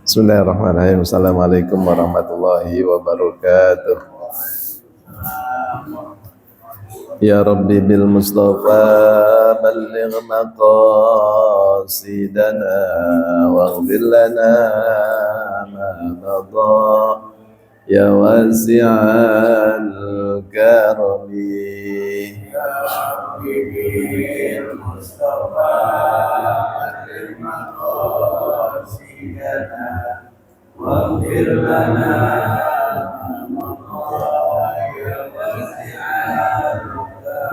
Bismillahirrahmanirrahim. Assalamualaikum warahmatullahi wabarakatuh. Ya Rabbi bil Mustafa balligh maqasidana waghfir lana ma madha ya wasi'al karami. Ya Rabbi bil Mustafa balligh maqasidana waghfir lana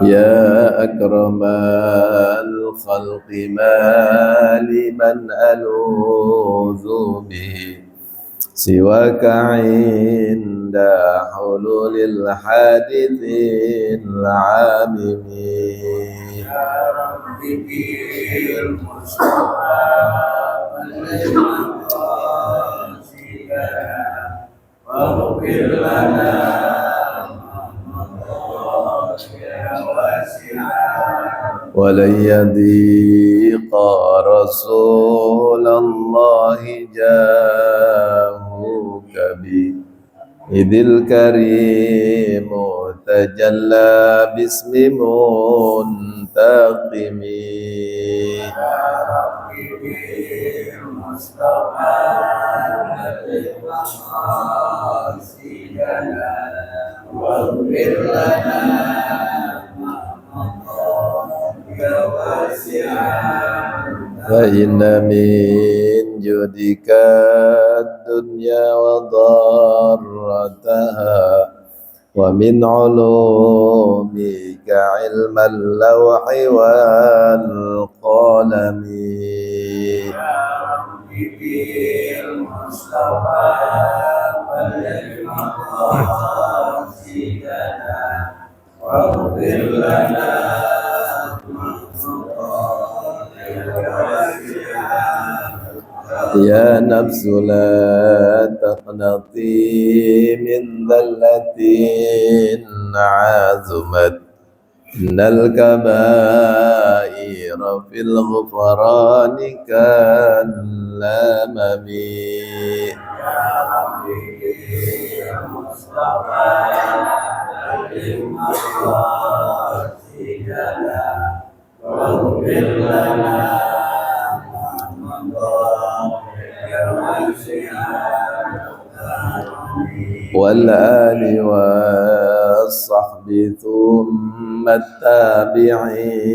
ya akramal khalqi ma liman aludhu bihi siwaka inda hululil hadithil amimi. Ya Rabbi bil Mustafa balligh maqasidana waghfir lana ولن يضيق رسول الله جاهك بي إذ الكريم تجلى باسم منتقم. يا ربي بالمصطفى بلغ مقاصدنا واغفر لنا فإن من جودك الدنيا وضرتها ومن علومك علم اللوح والقلم. يا ربي بالمصطفى بلغ مقاصدنا واغفر لنا يا نفس لا تقنطي من ذلة عازمت إن الكبائر في الغفران كالأمم. يا ربي المصطفى بلغ مقاصدنا واغفر لنا والآل والصحب ثم التابعين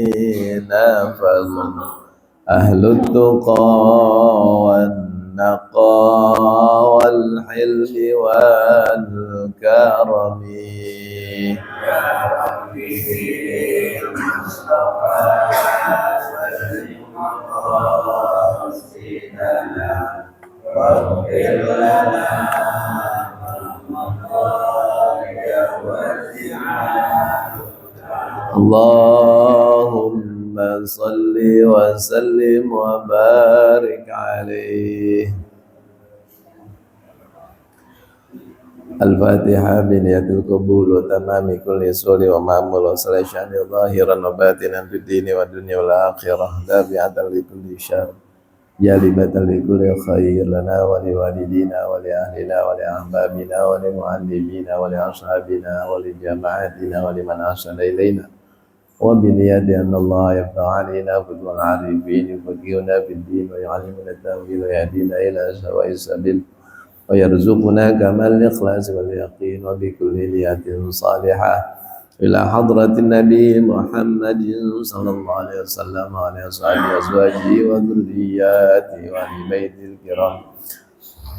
فهم أهل التقى والنقى والحلم والكرم. يا ربي بالمصطفى بلغ مقاصدنا واغفر لنا اللهم صل وسلم وبارك عليه. الفاتحة بنية القبول وتمام كل سؤال ومعمول وصلاة ظاهرا وباطنا في الدين والدنيا والآخرة دافعة لكل شر جالبة لكل خير لنا ولوالدينا ولأهلنا ولأحبابنا ولمعلمينا ولأصحابنا ولجماعتنا ولمن أحسن إلينا وبنية أن الله يفتح علينا فتوى العارفين يفقهنا في الدين ويعلمنا التأويل ويهدينا إلى سواء السبيل ويرزقنا كمال الإخلاص واليقين وبكل نية صالحة إلى حضرة النبي محمد صلى الله عليه وسلم وعلى أصحابه وأزواجه وذرياته وأهل بيته الكرام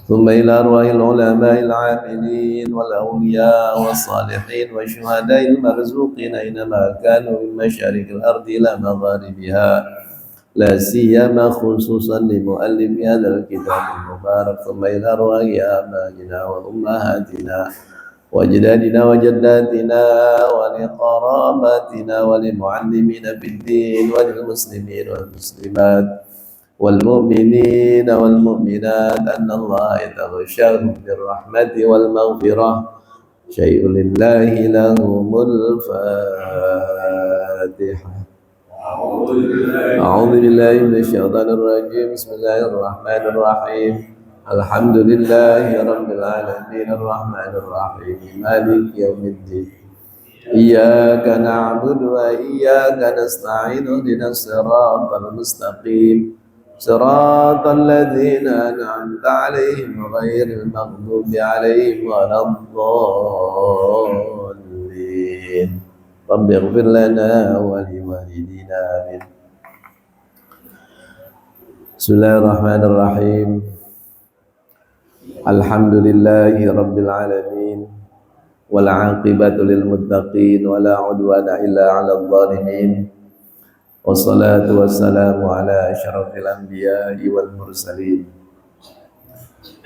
ثم إلى أرواح العلماء العاملين والأولياء والصالحين والشهداء المرزوقين أينما كانوا من مشارق الأرض إلى مغاربها لا سيما خصوصا لمؤلف هذا الكتاب المبارك ثم إلى أرواح آبائنا وأمهاتنا وأجدادنا وجداتنا ولقراباتنا ولمعلمين في الدين وللمسلمين والمسلمات والمؤمنين والمؤمنات أن الله يتغشاهم بالرحمة والمغفرة شيء لله لهم الفاتحة. أعوذ بالله من الشيطان الرجيم. بسم الله الرحمن الرحيم. Alhamdulillahi rabbil alamin arrahmanir rahim maliki yaumiddin iyyaka na'budu wa iyyaka nasta'in ihdinas siratal mustaqim siratal ladzina an'amta 'alaihim ghairil maghdubi 'alaihim waladdallin. Rabbighfir lana wa liwalidina amin. Bismillahirrahmanirrahim. Alhamdulillahi rabbil alamin wal 'aqibatu lil muttaqin wala 'udwana illa 'alal zalimin. Wassalatu wassalamu ala asyrafil anbiya'i wal mursalin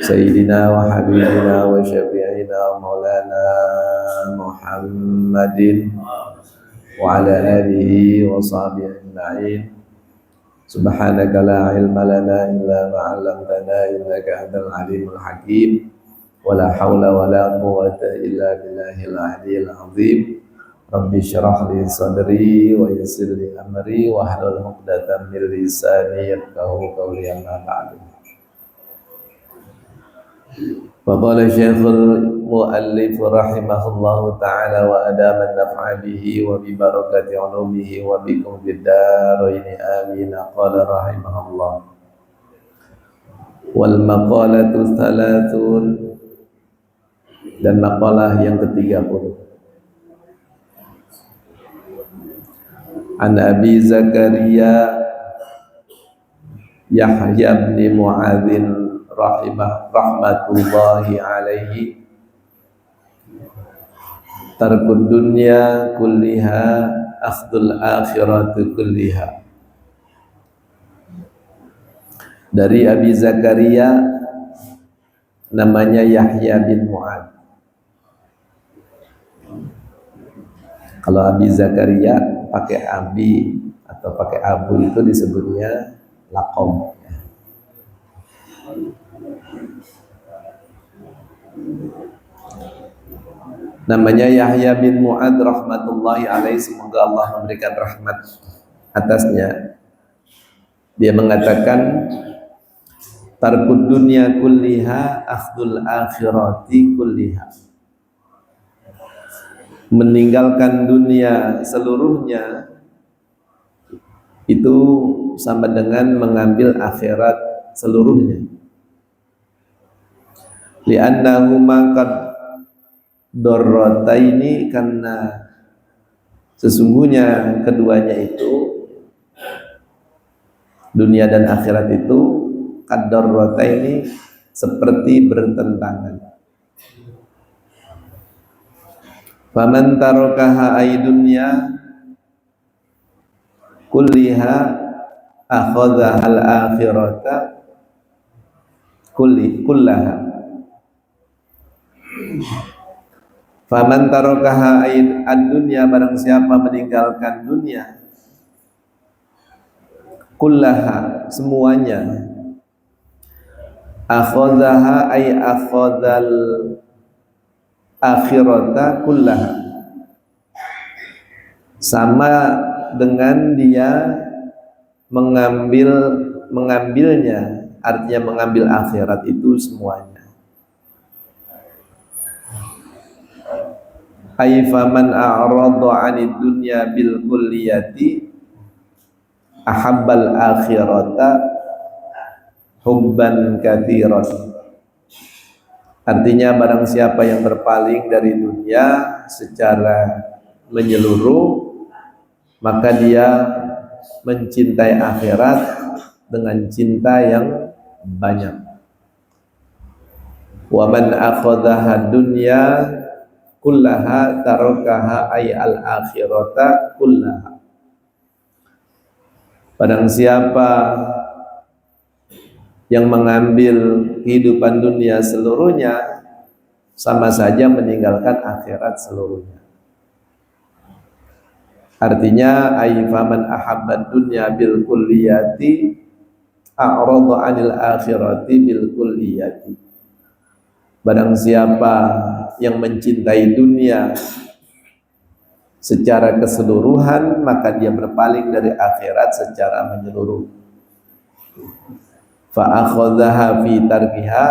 sayyidina wa habibina wa syafi'ina wa maulana Muhammadin wa ala alihi wa sahbihi ajma'in. Subhanaka la ilma lana illa ma 'allamtana innaka antal alimul hakim. Wala haula wala quwwata illa billahil aliyyil azim. Rabbi shrah li sadri wa yassir li amri wa hlul 'uqdatam min lisani yafqahu qawli amma ba'du. Faqala Syekhul Mu'allif rahimahullahu ta'ala wa adama an-naf'a bihi wa bi barakati 'ulumihi wa bikum fid dharain amin. Qala rahimahullah wal maqalatu thalathun, dan maqalah yang ke-30 an Abi Zakaria Yahya bin Mu'adzin rahmatullahi alaihi, tarkud dunya kulliha akhdul akhirati kulliha. Dari Abi Zakaria, namanya Yahya bin Mu'adz. Kalau Abi Zakaria pakai Abi atau pakai Abu itu disebutnya laqab. Namanya Yahya bin Mu'adz rahmatullahi alaihi, semoga Allah memberikan rahmat atasnya. Dia mengatakan tarkud dunya kulliha akhdul akhirati kulliha. Meninggalkan dunia seluruhnya itu sama dengan mengambil akhirat seluruhnya. Li'annahu maqad darrataini, karena sesungguhnya keduanya itu, dunia dan akhirat itu, qad-darrataini, seperti bertentangan. Faman tarakaha ay dunya kulliha akhadha al-akhirata kullaha. Faman tarakaha ad-dunya, barang siapa meninggalkan dunia, kullaha, semuanya, akhadhaha ay akhadhal akhirata kullaha, sama dengan dia mengambilnya, artinya mengambil akhirat itu semuanya. Ay faman a'rada 'anid dunya bil kulliyati ahabbal akhirata hubban katsiran. Artinya barang siapa yang berpaling dari dunia secara menyeluruh, maka dia mencintai akhirat dengan cinta yang banyak. Wa man akhadhaha dunya kullaha tarakaha ay al-akhirata kullaha. Barang siapa yang mengambil kehidupan dunia seluruhnya, sama saja meninggalkan akhirat seluruhnya. Artinya ay faman ahabbad dunya bil kulliyati a'rada 'anil akhirati bil kulliyati. Barang siapa yang mencintai dunia secara keseluruhan, maka dia berpaling dari akhirat secara menyeluruh. fa akhadhaha fi tarkiha,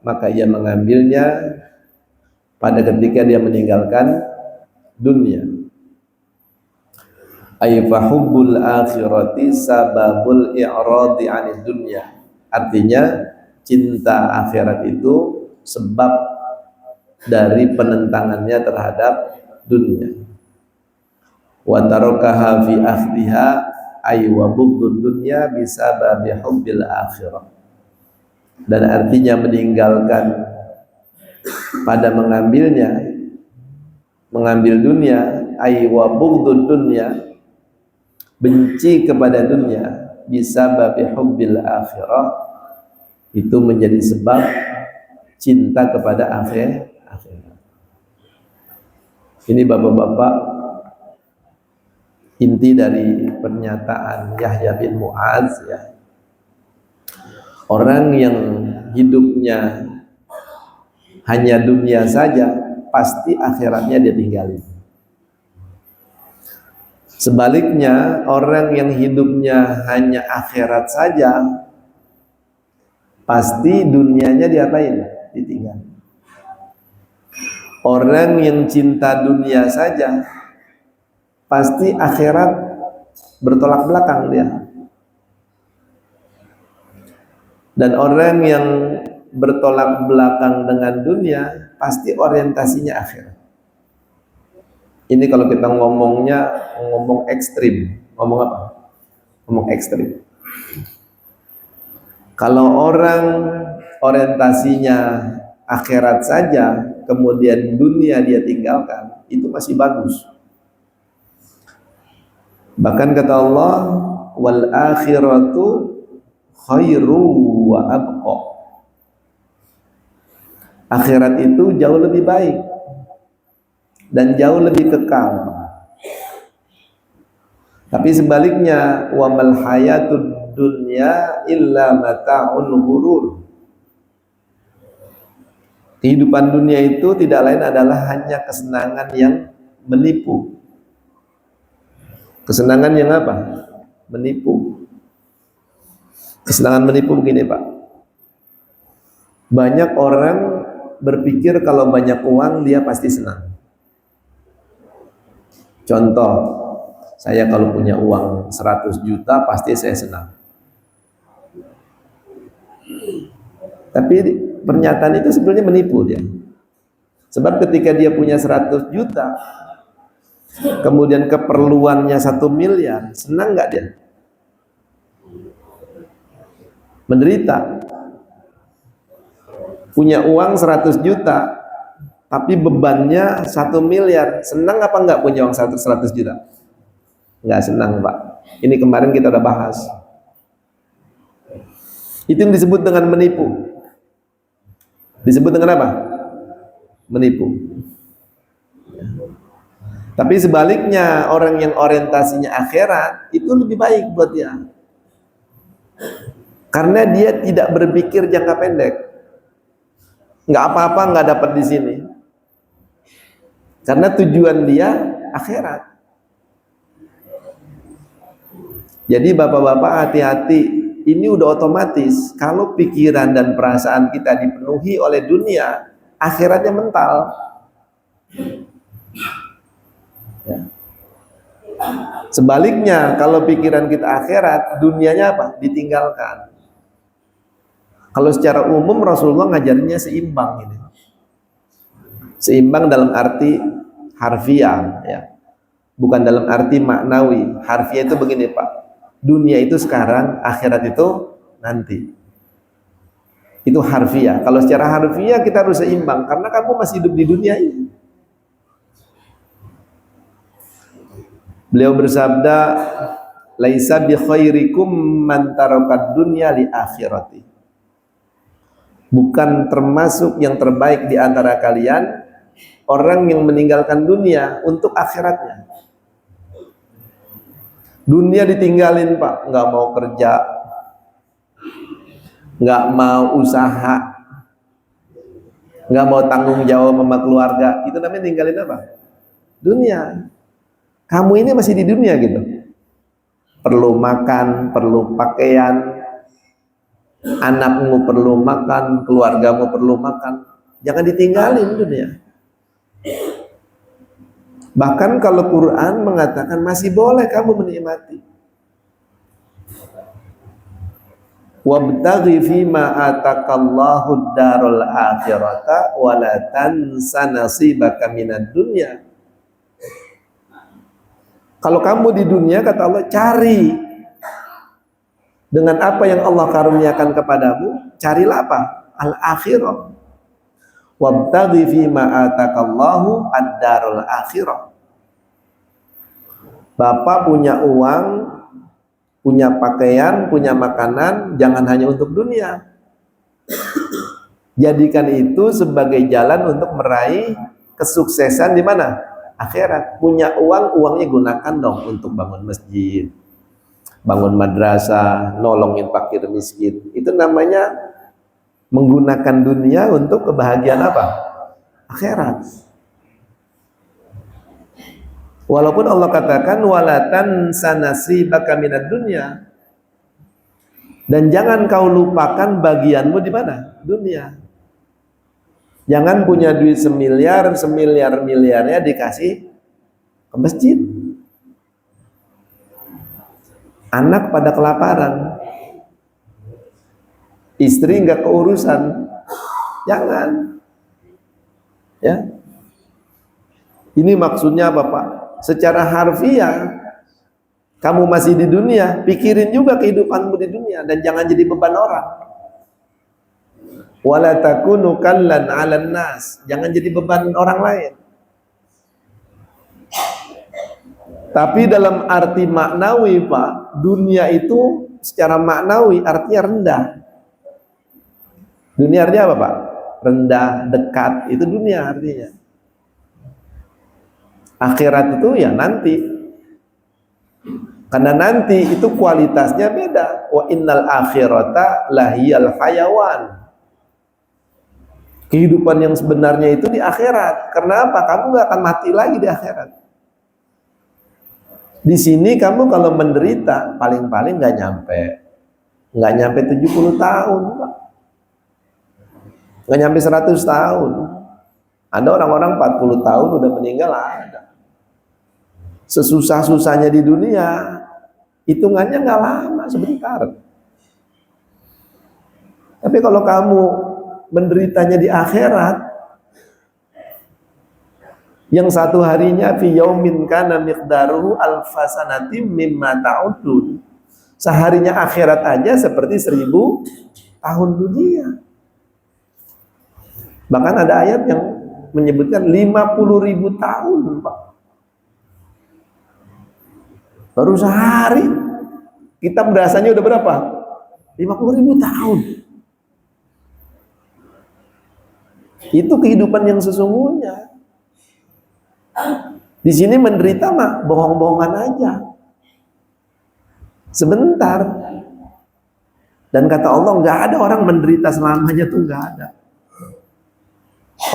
maka ia mengambilnya pada ketika dia meninggalkan dunia. Ay fa hubbul akhirati sababul i'radi 'anid dunya. Artinya cinta akhirat itu sebab dari penentangannya terhadap dunia. Wa tarakaha fi akhdiha ay wa bughdud dunya bisababi hubbil akhirah. Dan artinya meninggalkan pada mengambil dunia, ay wa bughdud dunya, benci kepada dunia, bisababi hubbil akhirah, itu menjadi sebab cinta kepada akhirat. Ini bapak-bapak inti dari pernyataan Yahya bin Mu'adz, ya. Orang yang hidupnya hanya dunia saja, pasti akhiratnya dia tinggalin. Sebaliknya, orang yang hidupnya hanya akhirat saja, pasti dunianya diapain? Ditinggal. Orang yang cinta dunia saja, pasti akhirat bertolak belakang dia. Dan orang yang bertolak belakang dengan dunia, pasti orientasinya akhirat. Ini kalau kita ngomong ekstrim. Ngomong apa? Ngomong ekstrim. Kalau orang orientasinya akhirat saja, kemudian dunia dia tinggalkan, itu masih bagus. Bahkan kata Allah, wal akhiratu khairu wa abqa. Akhirat itu jauh lebih baik dan jauh lebih kekal. Tapi sebaliknya, wa mal hayatud dunya illa mata'ul ghurur. Kehidupan dunia itu tidak lain adalah hanya kesenangan yang menipu. Kesenangan yang apa? Menipu. Kesenangan menipu begini, Pak. Banyak orang berpikir kalau banyak uang dia pasti senang. Contoh, saya kalau punya uang 100 juta pasti saya senang. Tapi pernyataan itu sebenarnya menipu dia. Sebab ketika dia punya 100 juta, kemudian keperluannya 1 miliar, senang nggak dia? Menderita. Punya uang 100 juta, tapi bebannya 1 miliar, senang apa nggak punya uang 100 juta? Nggak senang, Pak. Ini kemarin kita udah bahas. Itu yang disebut dengan menipu. Disebut dengan apa? Menipu. Tapi sebaliknya, orang yang orientasinya akhirat itu lebih baik buat dia. Karena dia tidak berpikir jangka pendek. Nggak apa-apa nggak dapat di sini. Karena tujuan dia akhirat. Jadi bapak-bapak hati-hati, ini udah otomatis. Kalau pikiran dan perasaan kita dipenuhi oleh dunia, akhiratnya mental. Ya. Sebaliknya, kalau pikiran kita akhirat, dunianya apa? Ditinggalkan. Kalau secara umum Rasulullah ngajarinnya seimbang ini. Seimbang dalam arti harfiah, ya. Bukan dalam arti maknawi. Harfiah itu begini, Pak. Dunia itu sekarang, akhirat itu nanti. Itu harfiah. Kalau secara harfiah kita harus seimbang karena kamu masih hidup di dunia ini. Beliau bersabda, laisa bi khairikum man tarakad dunya li akhirati. Bukan termasuk yang terbaik di antara kalian orang yang meninggalkan dunia untuk akhiratnya. Dunia ditinggalin, Pak, nggak mau kerja, nggak mau usaha, nggak mau tanggung jawab sama keluarga. Itu namanya tinggalin apa? Dunia. Kamu ini masih di dunia gitu. Perlu makan, perlu pakaian, anakmu perlu makan, keluargamu perlu makan, jangan ditinggalin dunia. Bahkan kalau Quran mengatakan masih boleh kamu menikmati. Wabtaghi fima atakallahu darul akhirata wa la tansa nasibaka minad dunya. Kalau kamu di dunia, kata Allah, cari dengan apa yang Allah karuniakan kepadamu, carilah apa? Al-akhirah. Wabtaghi fima atakallahu ad-darul akhirah. Bapak punya uang, punya pakaian, punya makanan, jangan hanya untuk dunia. Jadikan itu sebagai jalan untuk meraih kesuksesan di mana? Akhirat. Punya uang, uangnya gunakan dong untuk bangun masjid, bangun madrasah, nolongin fakir miskin. Itu namanya menggunakan dunia untuk kebahagiaan apa? Akhirat. Walaupun Allah katakan walatan sanasibaka minad dunya, dan jangan kau lupakan bagianmu di mana? Dunia. Jangan punya duit semiliar-miliarnya dikasih ke masjid. Anak pada kelaparan, istri nggak keurusan, jangan. Ya, ini maksudnya apa, Pak? Secara harfiah, kamu masih di dunia, pikirin juga kehidupanmu di dunia dan jangan jadi beban orang. Wala takunu kallan 'alan nas, jangan jadi beban orang lain. Tapi dalam arti maknawi, Pak, dunia itu secara maknawi artinya rendah. Dunia artinya apa, Pak? Rendah, dekat, itu dunia artinya. Akhirat itu ya nanti. Karena nanti itu kualitasnya beda. Wa innal akhirata lahiyal hayawan. Kehidupan yang sebenarnya itu di akhirat. Karena apa? Kamu gak akan mati lagi di akhirat. Di sini kamu kalau menderita paling-paling nggak nyampe 70 tahun, Pak. Nggak nyampe 100 tahun. Ada orang-orang 40 tahun udah meninggal, ada. Sesusah-susahnya di dunia, hitungannya nggak lama, sebentar. Tapi kalau kamu menderitanya di akhirat, yang satu harinya fi yaumin kana miqdaruhu alfasanatim mimma ta'udun. Seharinya akhirat aja seperti 1000 tahun dunia. Bahkan ada ayat yang menyebutkan 50.000 tahun, Pak. Baru sehari kita berasanya udah berapa? 50.000 tahun. Itu kehidupan yang sesungguhnya. Di sini menderita mah bohong-bohongan aja. Sebentar. Dan kata Allah, nggak ada orang menderita selamanya, tuh nggak ada.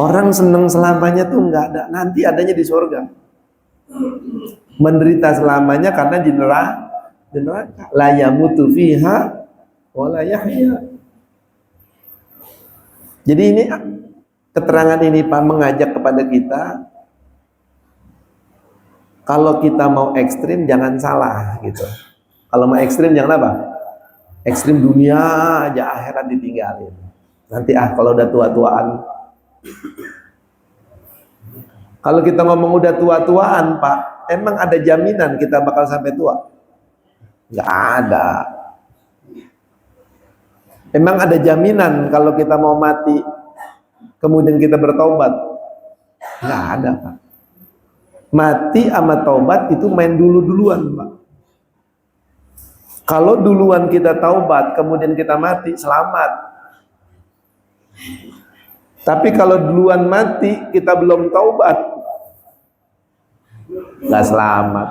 Orang seneng selamanya tuh nggak ada. Nanti adanya di surga. Menderita selamanya karena di neraka. La yamutu fiha wa la yahya. Jadi ini keterangan ini, Pak, mengajak kepada kita, kalau kita mau ekstrim jangan salah gitu. Kalau mau ekstrim jangan apa? Ekstrim dunia aja, akhirat ditinggalin. Nanti kalau udah tua-tuaan. Kalau kita ngomong udah tua-tuaan, Pak, emang ada jaminan kita bakal sampai tua? Nggak ada. Emang ada jaminan kalau kita mau mati kemudian kita bertaubat? Nggak ada, Pak. Mati sama taubat itu main duluan, Pak. Kalau duluan kita taubat kemudian kita mati, selamat. Tapi kalau duluan mati kita belum taubat, nggak selamat.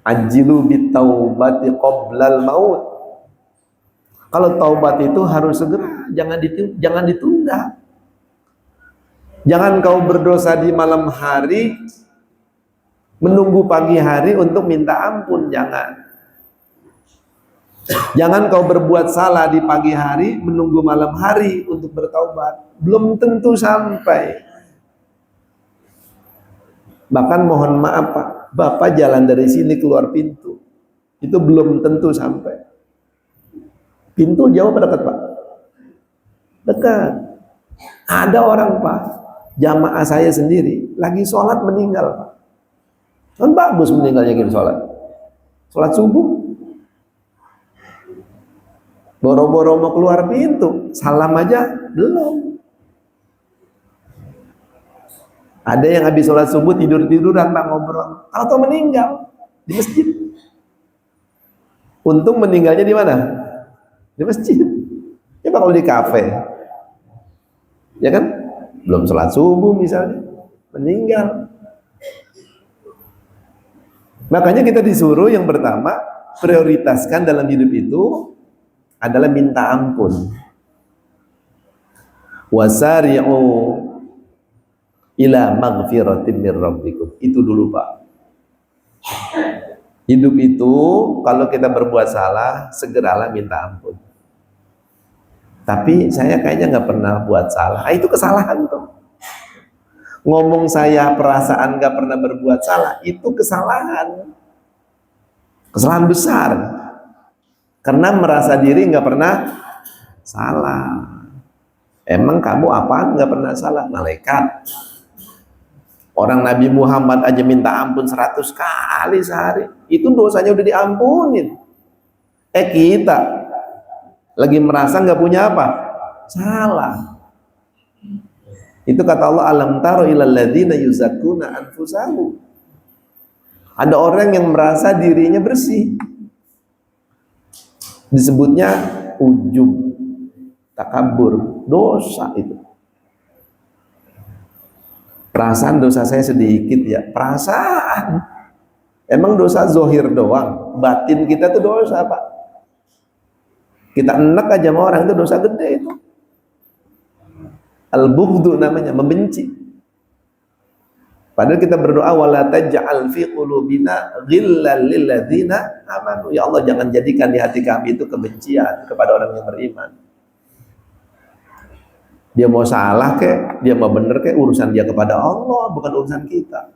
Ajilu bitaubati qoblal maut. Kalau taubat itu harus segera, jangan ditunda. Jangan kau berdosa di malam hari, menunggu pagi hari untuk minta ampun, jangan. Jangan kau berbuat salah di pagi hari menunggu malam hari untuk bertaubat, belum tentu sampai. Bahkan mohon maaf Pak, Bapak jalan dari sini keluar pintu, itu belum tentu sampai. Pintu jauh apa dekat Pak? Dekat. Ada orang Pak, jamaah saya sendiri lagi sholat meninggal Pak. Kan bagus meninggalnya gitu sholat subuh. Boro-boro mau keluar pintu, salam aja belum. Ada yang habis sholat subuh tidur-tiduran Pak, ngobrol, atau meninggal di masjid. Untung meninggalnya di mana? Di masjid. Coba kalau di kafe, ya kan? Belum sholat subuh misalnya, meninggal. Makanya kita disuruh yang pertama, prioritaskan dalam hidup itu adalah minta ampun. Wasari'u ila maghfiratin mir rabbikum. Itu dulu Pak. Hidup itu kalau kita berbuat salah, segeralah minta ampun. Tapi saya kayaknya nggak pernah buat salah. Itu kesalahan tuh. Ngomong saya perasaan nggak pernah berbuat salah, itu kesalahan. Kesalahan besar. Karena merasa diri nggak pernah salah. Emang kamu apaan nggak pernah salah? Malaikat. Orang Nabi Muhammad aja minta ampun 100 kali sehari, itu dosanya udah diampunin. Kita lagi merasa nggak punya apa? Salah. Itu kata Allah, alam taro ilal ladzina yuzakkuna anfusahum. Ada orang yang merasa dirinya bersih. Disebutnya ujub, takabur, dosa itu. Perasaan dosa saya sedikit ya, perasaan. Emang dosa zohir doang, batin kita tuh dosa Pak. Kita enek aja sama orang itu dosa gede itu. Al-bughdu namanya, membenci. Padahal kita berdoa, wala taj'al fi qulubina ghillan lil ladzina amanu. Ya Allah, jangan jadikan di hati kami itu kebencian kepada orang yang beriman. Dia mau salah kek, dia mau bener kek, urusan dia kepada Allah, bukan urusan kita.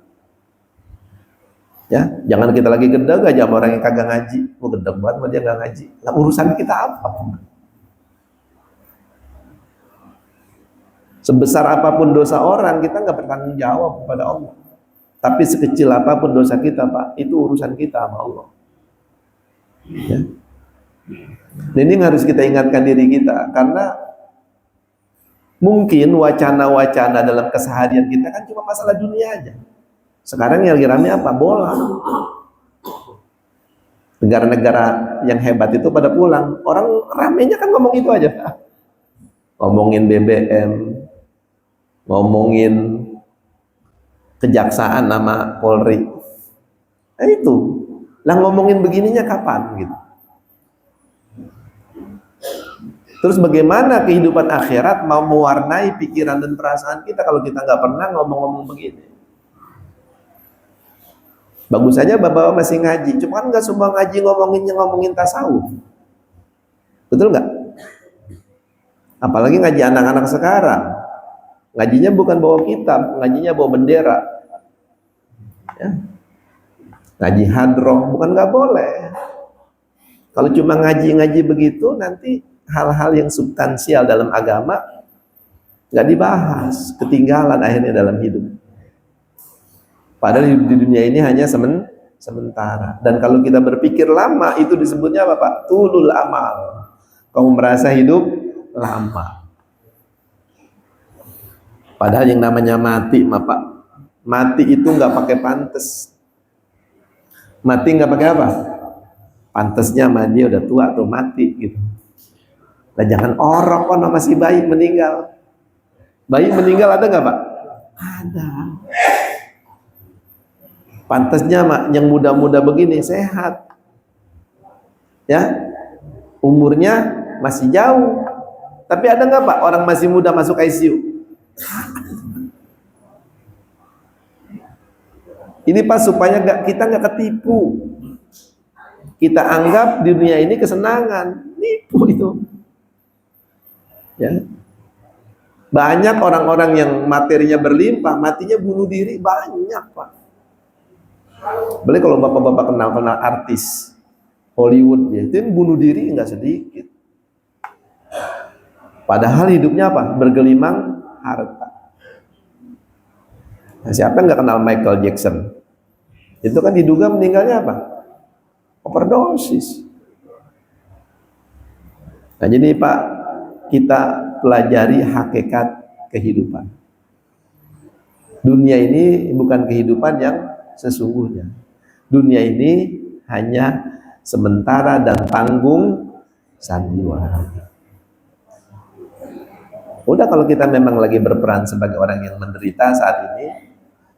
Ya, jangan kita lagi gedeg aja sama orang yang kagak ngaji. Gedeg banget sama dia nggak ngaji. Nah, urusan kita apa? Sebesar apapun dosa orang, kita nggak bertanggung jawab kepada Allah. Tapi sekecil apapun dosa kita Pak, itu urusan kita sama Allah. Ya. Dan ini harus kita ingatkan diri kita, karena mungkin wacana-wacana dalam keseharian kita kan cuma masalah dunia aja. Sekarang yang lagi rame apa? Bola. Negara-negara yang hebat itu pada pulang, orang ramenya kan ngomong itu aja. Ngomongin BBM, ngomongin kejaksaan nama Polri. Itu. Lah ngomongin begininya kapan gitu. Terus bagaimana kehidupan akhirat mau mewarnai pikiran dan perasaan kita kalau kita nggak pernah ngomong-ngomong begini? Bagus saja bapak-bapak masih ngaji, cuma kan nggak semua ngaji ngomongin tasawuf. Betul nggak? Apalagi ngaji anak-anak sekarang. Ngajinya bukan bawa kitab, ngajinya bawa bendera. Ya. Ngaji hadroh, bukan nggak boleh. Kalau cuma ngaji-ngaji begitu, nanti hal-hal yang substansial dalam agama nggak dibahas, ketinggalan akhirnya dalam hidup. Padahal hidup di dunia ini hanya sementara. Dan kalau kita berpikir lama, itu disebutnya apa Pak? Tulul amal. Kamu merasa hidup lama. Padahal yang namanya mati, Pak, mati itu nggak pakai pantes. Mati nggak pakai apa? Pantesnya sama dia udah tua tuh mati gitu. Nah jangan orok kan masih bayi meninggal. Bayi meninggal ada nggak Pak? Ada. Pantasnya mak yang muda-muda begini sehat, ya, umurnya masih jauh. Tapi ada nggak Pak orang masih muda masuk ICU? Ini Pak supaya kita nggak ketipu. kita anggap di dunia ini kesenangan, nipu itu. Ya. Banyak orang-orang yang materinya berlimpah, matinya bunuh diri, banyak Pak. Boleh kalau bapak-bapak kenal artis Hollywood ya, itu bunuh diri nggak sedikit. Padahal hidupnya apa? Bergelimang harta. Nah, siapa yang nggak kenal Michael Jackson? Itu kan diduga meninggalnya apa? Overdosis. Nah jadi Pak, kita pelajari hakikat kehidupan. Dunia ini bukan kehidupan yang sesungguhnya. Dunia ini hanya sementara dan tanggung sandiwara. Udah, kalau kita memang lagi berperan sebagai orang yang menderita saat ini,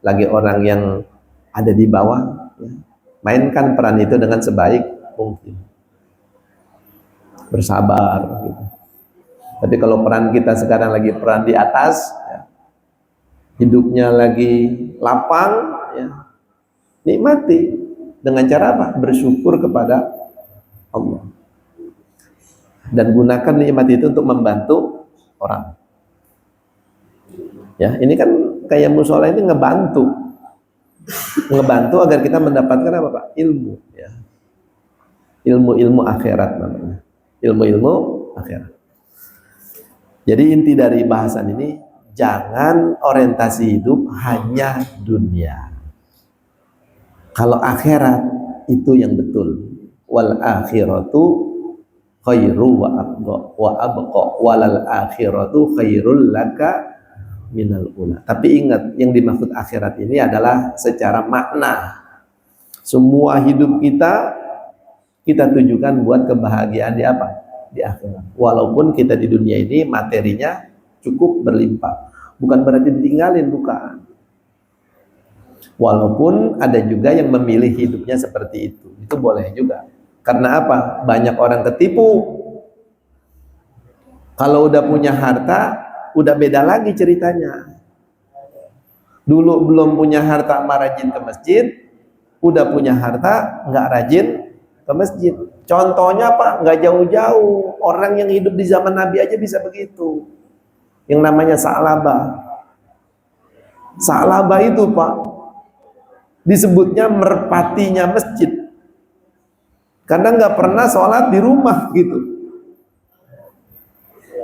lagi orang yang ada di bawah, ya, mainkan peran itu dengan sebaik mungkin. Bersabar gitu. Tapi kalau peran kita sekarang lagi peran di atas, ya, hidupnya lagi lapang, ya, nikmati dengan cara apa? Bersyukur kepada Allah. Dan gunakan nikmat itu untuk membantu orang. Ya, ini kan kayak musola ini ngebantu agar kita mendapatkan apa Pak? Ilmu, ya. Ilmu akhirat namanya. Ilmu akhirat. Jadi inti dari bahasan ini, jangan orientasi hidup hanya dunia. Kalau akhirat itu yang betul. Wal akhiratu khairu wa abqa walal akhiratu khairul laka minal ula. Tapi ingat, yang dimaksud akhirat ini adalah secara makna. Semua hidup kita tujukan buat kebahagiaan di apa? Di akhirat. Walaupun kita di dunia ini materinya cukup berlimpah, bukan berarti ditinggalin, bukan. Walaupun ada juga yang memilih hidupnya seperti itu boleh juga. Karena apa? Banyak orang ketipu. Kalau udah punya harta, udah beda lagi ceritanya. Dulu belum punya harta rajin ke masjid, udah punya harta nggak rajin ke masjid. Contohnya Pak, nggak jauh-jauh, orang yang hidup di zaman Nabi aja bisa begitu. Yang namanya Sa'labah. Sa'labah itu Pak, disebutnya merpatinya masjid, karena nggak pernah sholat di rumah gitu,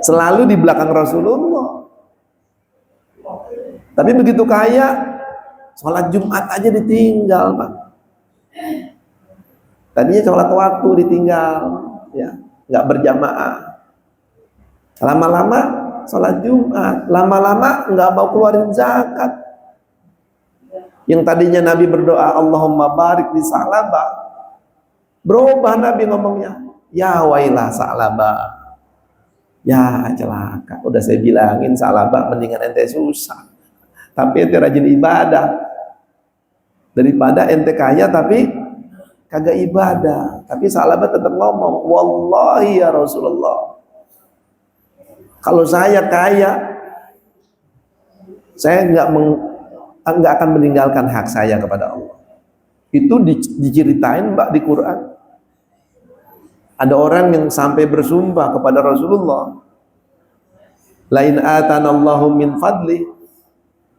selalu di belakang Rasulullah. Tapi begitu kaya, sholat Jumat aja ditinggal Pak. Tadinya sholat waktu ditinggal, ya, nggak berjamaah. Lama-lama sholat Jumat, lama-lama nggak mau keluarin zakat. Yang tadinya Nabi berdoa Allahumma barik di Sa'labah, berubah Nabi ngomongnya, ya wailah Sa'labah, ya celaka. Udah saya bilangin Sa'labah mendingan ente susah tapi ente rajin ibadah daripada ente kaya tapi kagak ibadah. Tapi Sa'labah tetap ngomong, wallahi ya Rasulullah, kalau saya kaya, saya nggak akan meninggalkan hak saya kepada Allah. Itu diceritain Mbak di Quran. Ada orang yang sampai bersumpah kepada Rasulullah, lain atanallahu min fadli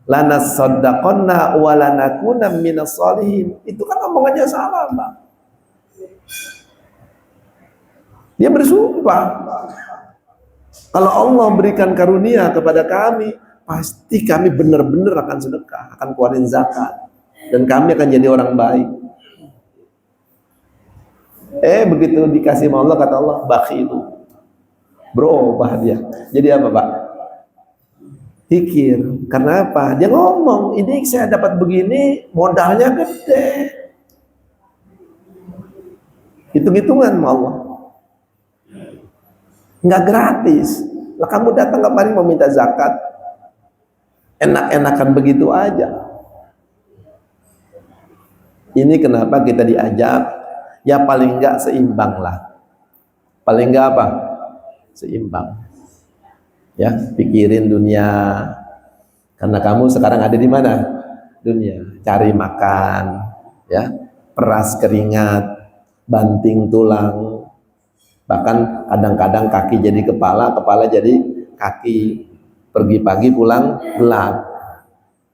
lanasaddaqanna wa lanakuna minas sholihin. Itu kan omongannya salah Mbak. Dia bersumpah, kalau Allah berikan karunia kepada kami, pasti kami benar-benar akan sedekah, akan keluarin zakat, dan kami akan jadi orang baik. Begitu dikasih sama Allah, kata Allah, bakhilu, berubah dia. Jadi apa Pak? Pikir. Karena apa? Dia ngomong, ini saya dapat begini, modalnya gede. Hitung-hitungan sama Allah. Nggak gratis. Lah kamu datang kemari mau minta zakat, enak-enakan begitu aja. Ini kenapa kita diajak, ya paling enggak seimbang lah. Paling enggak apa? Seimbang. Ya, pikirin dunia. Karena kamu sekarang ada di mana? Dunia. Cari makan, ya, peras keringat. banting tulang, bahkan kadang-kadang kaki jadi kepala, kepala jadi kaki. Pergi pagi pulang gelap,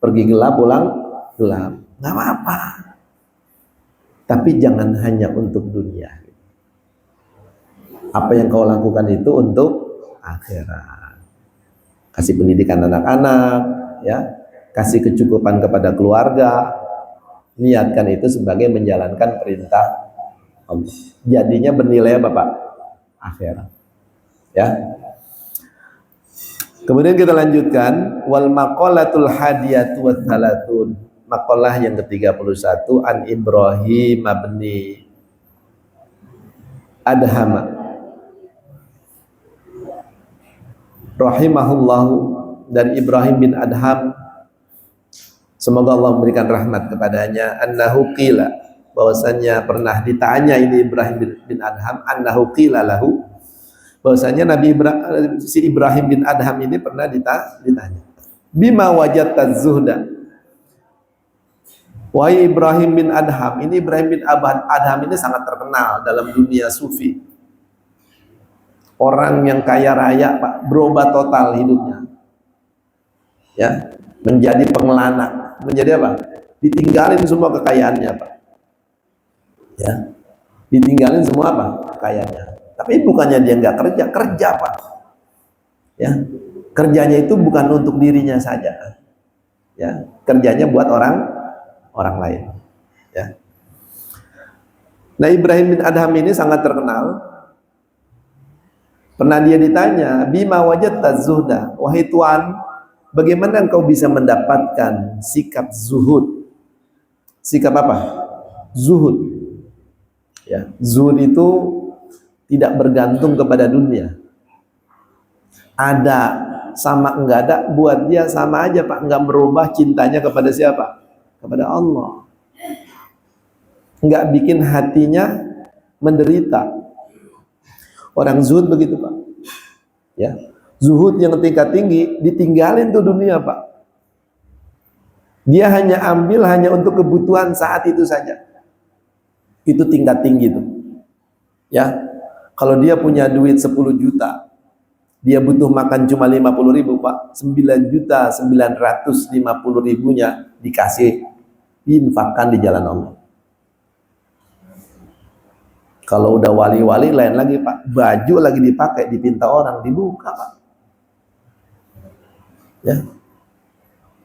pergi gelap pulang gelap, nggak apa-apa. Tapi jangan hanya untuk dunia. Apa yang kau lakukan itu untuk akhirat. Kasih pendidikan anak-anak, ya, kasih kecukupan kepada keluarga. Niatkan itu sebagai menjalankan perintah Allah. Jadinya bernilai apa Pak? Akhirat. Ya. Kemudian kita lanjutkan wal maqalatul hadiyatu wat talatun. Maqalah yang ke-31 an Ibrahim bin Adham rahimahullahu, dari Ibrahim bin Adham, semoga Allah memberikan rahmat kepadanya, annahu qila, bahwasanya pernah ditanya ini Ibrahim bin Adham, annahu qila lahu, bahwasanya si Ibrahim bin Adham ini pernah ditanya, bima wajadta zuhda, wahai Ibrahim bin Adham. Ini Ibrahim bin Adham ini sangat terkenal dalam dunia sufi, orang yang kaya raya Pak, berubah total hidupnya, ya, menjadi pengelana, menjadi apa? Ditinggalin semua kekayaannya Pak, ya, ditinggalin semua apa? Kekayaannya. Tapi bukannya dia nggak kerja Pak, ya, kerjanya itu bukan untuk dirinya saja, ya, kerjanya buat orang lain, ya. Nah Ibrahim bin Adham ini sangat terkenal. Pernah dia ditanya, bima wajadta zuhda, wahai Tuhan, bagaimana engkau bisa mendapatkan sikap zuhud? Sikap apa? Zuhud. Ya, zuhud itu tidak bergantung kepada dunia. Ada sama enggak ada, buat dia sama aja Pak, enggak merubah cintanya kepada siapa? Kepada Allah. Enggak bikin hatinya menderita. Orang zuhud begitu Pak, ya, zuhud yang tingkat tinggi, ditinggalin tuh dunia Pak. Dia hanya ambil hanya untuk kebutuhan saat itu saja. Itu tingkat tinggi tuh, ya. Kalau dia punya duit 10 juta, dia butuh makan cuma 50.000 Pak, 9.950.000-nya dikasih, diinfakkan di jalan Allah. Kalau udah wali-wali lain lagi Pak, baju lagi dipakai, dipinta orang, dibuka Pak, ya.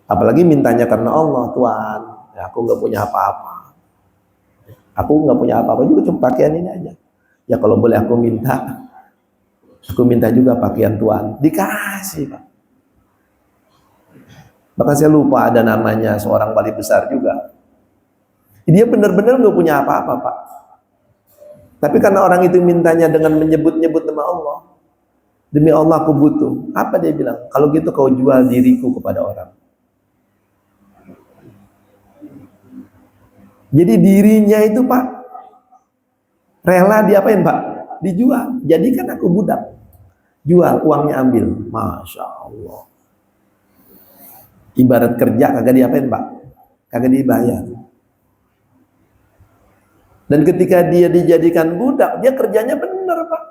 Apalagi mintanya karena Allah, Tuhan, ya, aku nggak punya apa-apa, aku nggak punya apa-apa juga, cuma pakaian ini aja. Ya kalau boleh aku minta juga pakaian Tuhan, dikasih Pak. Bahkan saya lupa ada namanya seorang wali besar juga. Dia benar-benar nggak punya apa-apa Pak. Tapi karena orang itu mintanya dengan menyebut-nyebut nama Allah, demi Allah aku butuh. Apa dia bilang? Kalau gitu kau jual diriku kepada orang. Jadi dirinya itu Pak, rela diapain Pak? Dijual. Jadikan aku budak. Jual, uangnya ambil. Masya Allah. Ibarat kerja kagak diapain Pak? Kagak dibayar. Dan ketika dia dijadikan budak, dia kerjanya benar Pak.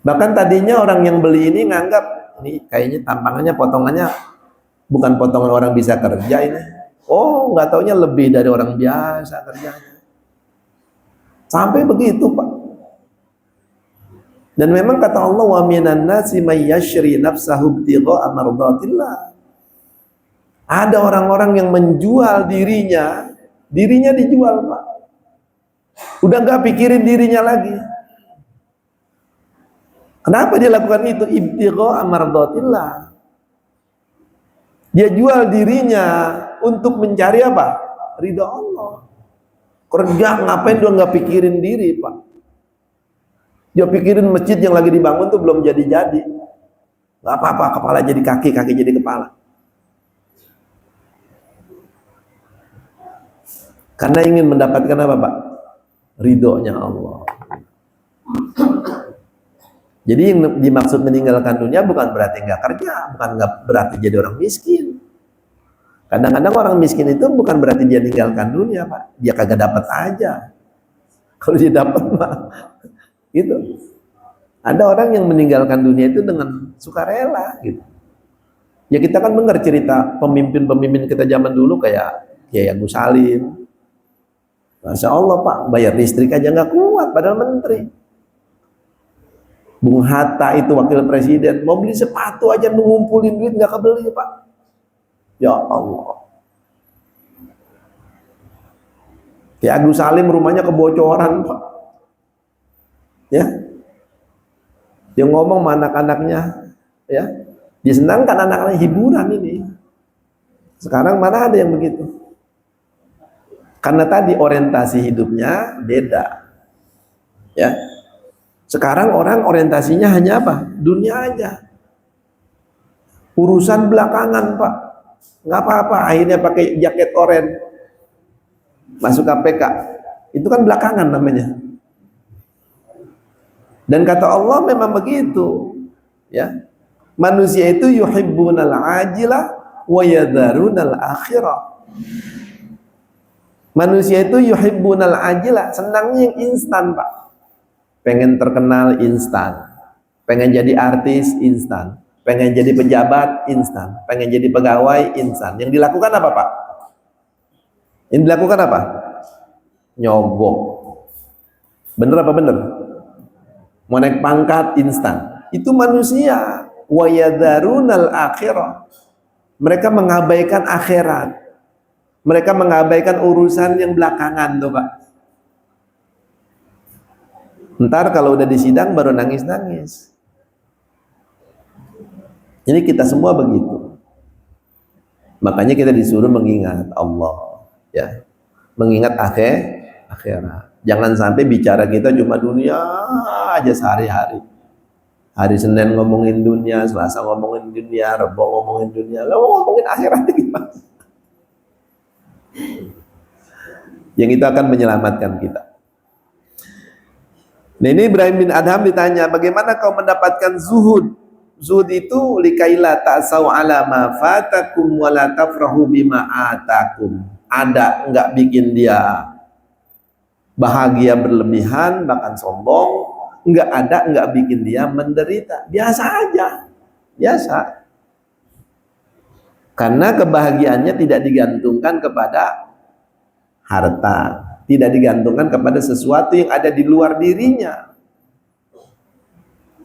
Bahkan tadinya orang yang beli ini nganggap, ini kayaknya tampangannya, potongannya bukan potongan orang bisa kerja ini. Oh, nggak taunya lebih dari orang biasa kerjanya. Sampai begitu Pak. Dan memang kata Allah, wa minan nasi may yashri nafsahu ibtigha'a mardatillah. Ada orang-orang yang menjual dirinya dijual Pak. Udah nggak pikirin dirinya lagi. Kenapa dia lakukan itu? Ibtigha'a mardatillah. Dia jual dirinya untuk mencari apa? Ridha Allah. Kerja ngapain dia nggak pikirin diri Pak? Dia pikirin masjid yang lagi dibangun tuh belum jadi-jadi. Nggak apa-apa, kepala jadi kaki, kaki jadi kepala. Karena ingin mendapatkan apa Pak? Ridhonya Allah. Jadi yang dimaksud meninggalkan dunia bukan berarti nggak kerja, bukan nggak berarti jadi orang miskin. Kadang-kadang orang miskin itu bukan berarti dia meninggalkan dunia Pak, dia kagak dapat aja. Kalau dia dapat mah gitu. Ada orang yang meninggalkan dunia itu dengan sukarela gitu. Ya kita kan dengar cerita pemimpin-pemimpin kita zaman dulu kayak Kiai Agus Salim. Masya Allah Pak, bayar listrik aja nggak kuat padahal menteri. Bung Hatta itu wakil presiden, mau beli sepatu aja ngumpulin duit nggak kebeli Pak. Ya Allah. Kiai Agus Salim rumahnya kebocoran Pak. Ya, dia ngomong sama anak-anaknya, ya, disenangkan anak-anaknya hiburan ini. Sekarang mana ada yang begitu? Karena tadi orientasi hidupnya beda, ya. Sekarang orang orientasinya hanya apa? Dunia aja. Urusan belakangan Pak, nggak apa-apa. Akhirnya pakai jaket oranye, masuk KPK. Itu kan belakangan namanya. Dan kata Allah memang begitu, ya. Manusia itu yuhibbunal ajilah wa yadharunal akhirah. Manusia itu yuhibbunal ajilah, senangnya yang instan Pak. Pengen terkenal instan, pengen jadi artis instan, pengen jadi pejabat instan, pengen jadi pegawai instan. Yang dilakukan apa Pak? Yang dilakukan apa? Nyogok. Bener apa bener? Mau naik pangkat instan. Itu manusia. Wa yadharunal akhirah. Mereka mengabaikan akhirat. Mereka mengabaikan urusan yang belakangan tuh Pak. Ntar kalau udah di sidang baru nangis-nangis. Jadi kita semua begitu. Makanya kita disuruh mengingat Allah, ya. Mengingat akhirat. Jangan sampai bicara kita cuma dunia aja sehari-hari. Hari Senin ngomongin dunia, Selasa ngomongin dunia, Rabu ngomongin dunia, lalu ngomongin akhirat gimana? Yang itu akan menyelamatkan kita. Nah ini Ibrahim bin Adham ditanya, bagaimana kau mendapatkan zuhud? Zuhud itu likaila ta'saw ala ma fatakum wa la tafrahu bima atakum. Ada enggak bikin dia bahagia berlebihan bahkan sombong, enggak ada enggak bikin dia menderita, biasa aja, biasa. Karena kebahagiaannya tidak digantungkan kepada harta, tidak digantungkan kepada sesuatu yang ada di luar dirinya.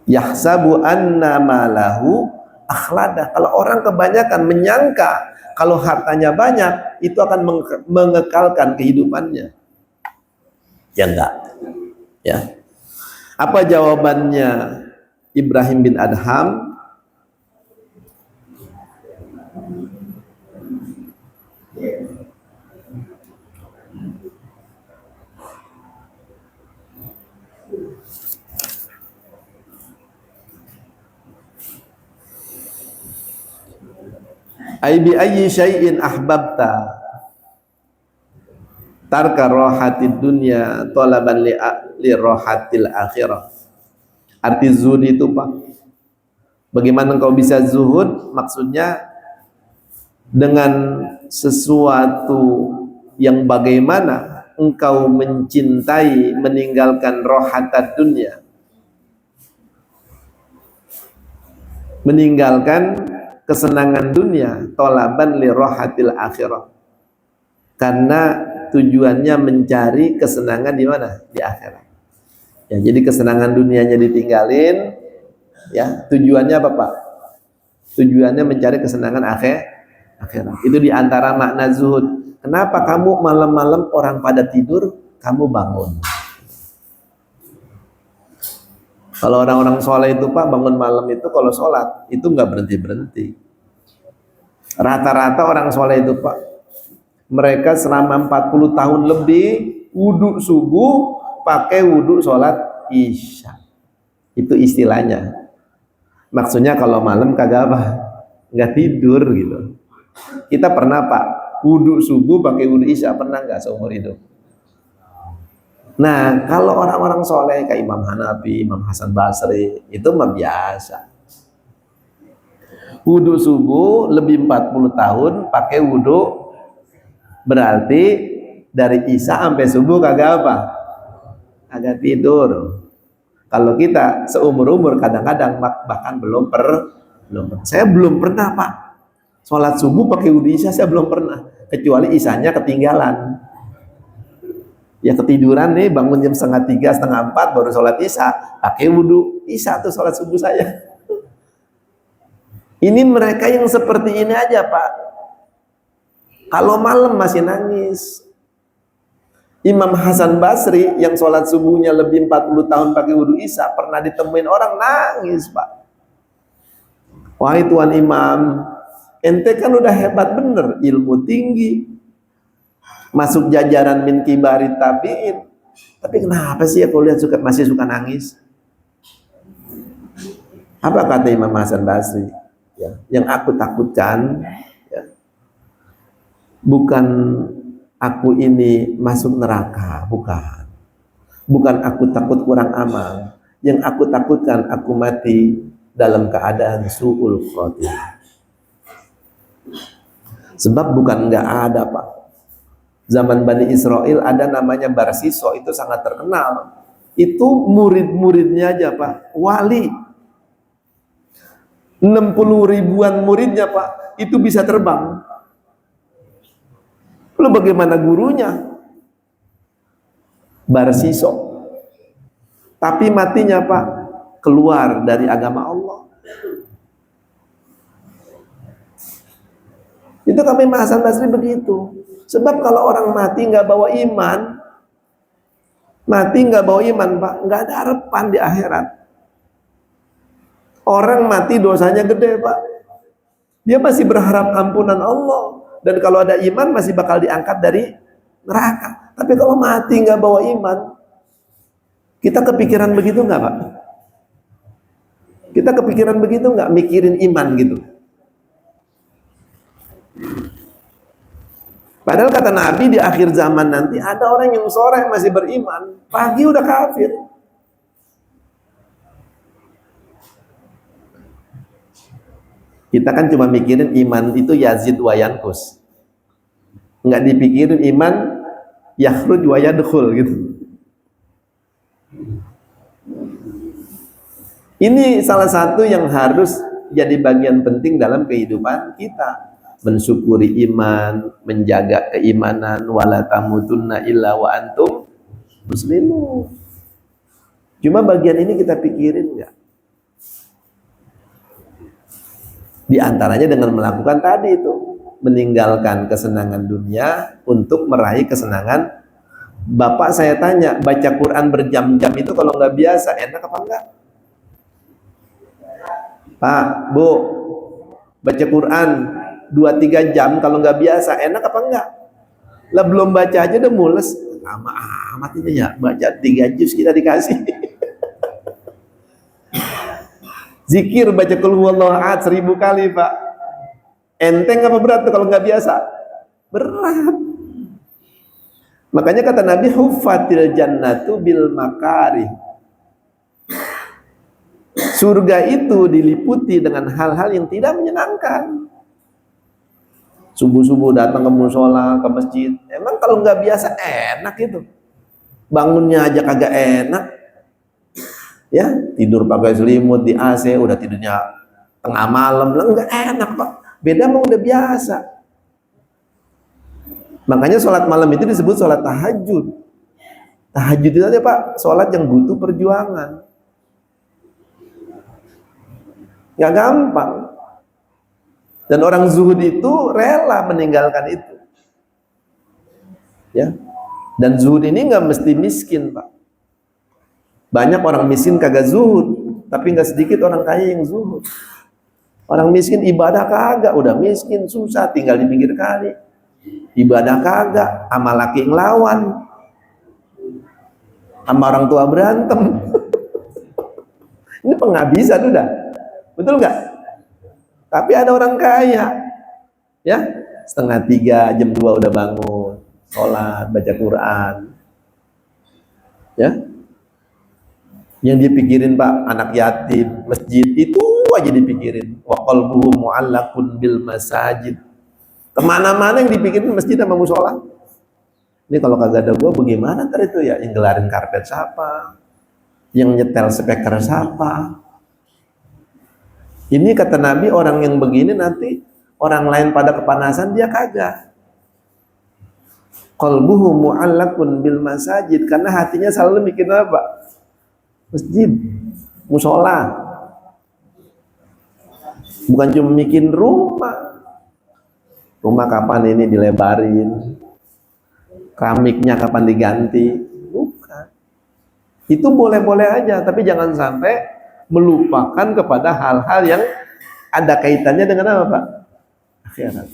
Yahsabu anna malahu akhlada. Kalau orang kebanyakan menyangka kalau hartanya banyak itu akan mengekalkan kehidupannya. Ya enggak, ya. Apa jawabannya Ibrahim bin Adham? Ai bi ayyi syai'in ahbabta tarka rohatid dunya talaban li rohatil akhirah. Arti zuhud itu Pak, bagaimana engkau bisa zuhud? Maksudnya dengan sesuatu yang bagaimana engkau mencintai, meninggalkan rohatad dunya, meninggalkan kesenangan dunia, talaban li rohatil akhirah, karena tujuannya mencari kesenangan di mana? Di akhirat. Ya, jadi kesenangan dunianya ditinggalin, ya. Tujuannya apa Pak? Tujuannya mencari kesenangan akhirat. Itu diantara makna zuhud. Kenapa kamu malam-malam orang pada tidur, kamu bangun? Kalau orang-orang soleh itu Pak, bangun malam itu kalau sholat itu nggak berhenti-berhenti. Rata-rata orang soleh itu Pak, mereka selama 40 tahun lebih wudhu subuh pakai wudhu sholat isya. Itu istilahnya. Maksudnya kalau malam kagak apa, nggak tidur gitu. Kita pernah Pak wudhu subuh pakai wudhu isya, pernah nggak seumur hidup? Nah kalau orang-orang soleh kayak Imam Hanafi, Imam Hasan Basri itu mah biasa. Wudhu subuh lebih 40 tahun pakai wudhu, berarti dari isya sampai subuh kagak apa? agak tidur. Kalau kita seumur-umur kadang-kadang bahkan saya belum pernah Pak sholat subuh pakai wudhu isya, saya belum pernah, kecuali isyanya ketinggalan. Ya ketiduran nih, bangun jam 2:30, 3:30 baru sholat isya, pakai wudhu isya tuh sholat subuh saya. Ini mereka yang seperti ini aja Pak. Kalau malam masih nangis. Imam Hasan Basri yang sholat subuhnya lebih 40 tahun pakai wudhu isya, pernah ditemuin orang nangis Pak. Wahai Tuan Imam, ente kan udah hebat bener, ilmu tinggi, masuk jajaran min kibari tabi'in, tapi kenapa sih aku lihat masih suka nangis? Apa kata Imam Hasan Basri? Ya, yang aku takutkan ya, bukan aku ini masuk neraka, bukan aku takut kurang amal, yang aku takutkan aku mati dalam keadaan su'ul khotimah. Sebab bukan nggak ada Pak, zaman Bani Israel ada namanya Barsiso, itu sangat terkenal, itu murid-muridnya aja Pak, wali 60 ribuan muridnya Pak, itu bisa terbang. Lalu bagaimana gurunya? Barsiso. Tapi matinya Pak, keluar dari agama Allah. Itu kami Hasan Basri begitu. Sebab kalau orang mati nggak bawa iman, Pak, nggak ada harapan di akhirat. Orang mati dosanya gede Pak, dia masih berharap ampunan Allah, dan kalau ada iman masih bakal diangkat dari neraka. Tapi kalau mati nggak bawa iman, kita kepikiran begitu nggak Pak? Kita kepikiran begitu nggak, mikirin iman gitu? Padahal kata Nabi di akhir zaman nanti ada orang yang sore masih beriman, pagi udah kafir. Kita kan cuma mikirin iman itu yazid wa yanqus, nggak dipikirin iman yakhruj wa yadkhul gitu. Ini salah satu yang harus jadi bagian penting dalam kehidupan kita, mensyukuri iman, menjaga keimanan, wala tamutunna illa wa antum muslimun. Cuma bagian ini kita pikirin nggak? Di antaranya dengan melakukan tadi itu, meninggalkan kesenangan dunia untuk meraih kesenangan. Bapak saya tanya, baca Quran berjam-jam itu kalau nggak biasa enak apa enggak? Pak, Bu, baca Quran 2-3 jam kalau nggak biasa enak apa enggak? Lah belum baca aja udah mules. Lama amat ini ya, baca 3 juz kita dikasih. Zikir baca qul huwallahu ahad 1000 kali Pak, enteng apa berat tuh kalau nggak biasa? Berat. Makanya kata Nabi, huffatil jannatu bil makari, surga itu diliputi dengan hal-hal yang tidak menyenangkan. Subuh-subuh datang ke musola, ke masjid, emang kalau nggak biasa enak itu, bangunnya aja kagak enak. Ya, tidur pakai selimut di AC, udah tidurnya tengah malam, enggak enak Pak. Beda mah udah biasa. Makanya sholat malam itu disebut sholat tahajud. Tahajud itu aja Pak, sholat yang butuh perjuangan. Nggak gampang. Dan orang zuhud itu rela meninggalkan itu. Ya. Dan zuhud ini nggak mesti miskin Pak. Banyak orang miskin kagak zuhud, tapi nggak sedikit orang kaya yang zuhud. Orang miskin ibadah kagak, udah miskin susah tinggal di pinggir kali. Ibadah kagak, sama laki ngelawan, sama orang tua berantem. Ini penghabisan udah, betul nggak? Tapi ada orang kaya, ya 2:30 jam 2 udah bangun, sholat, baca Quran, ya. Yang dipikirin Pak, anak yatim, masjid, itu aja dipikirin. Wa qalbuhu mu'allaqun bil masajid. Kemana-mana yang dipikirin masjid sama musola. Ini kalau kagak ada gua bagaimana ntar itu ya? Yang gelarin karpet siapa? Yang nyetel speaker siapa? Ini kata Nabi, orang yang begini nanti orang lain pada kepanasan, dia kagak. Qalbuhu mu'allaqun bil masajid, karena hatinya selalu mikir apa? Masjid, musola. Bukan cuma mikir rumah. Rumah kapan ini dilebarin? Keramiknya kapan diganti? Bukan. Itu boleh-boleh aja, tapi jangan sampai melupakan kepada hal-hal yang ada kaitannya dengan apa, Pak? Akhirat.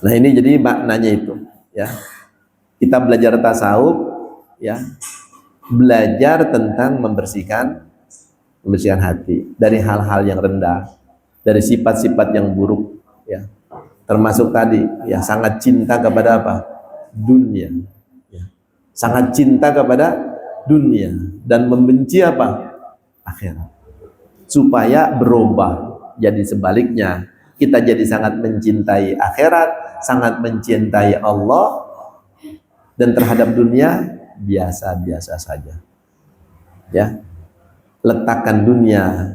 Nah, ini jadi maknanya itu, ya. Kita belajar tasawuf, ya. Belajar tentang membersihkan hati dari hal-hal yang rendah, dari sifat-sifat yang buruk, ya. Termasuk tadi, ya, sangat cinta kepada apa? Dunia. Ya. Sangat cinta kepada dunia dan membenci apa? Akhirat. Supaya berubah jadi sebaliknya, kita jadi sangat mencintai akhirat, sangat mencintai Allah, dan terhadap dunia biasa-biasa saja. Ya, letakkan dunia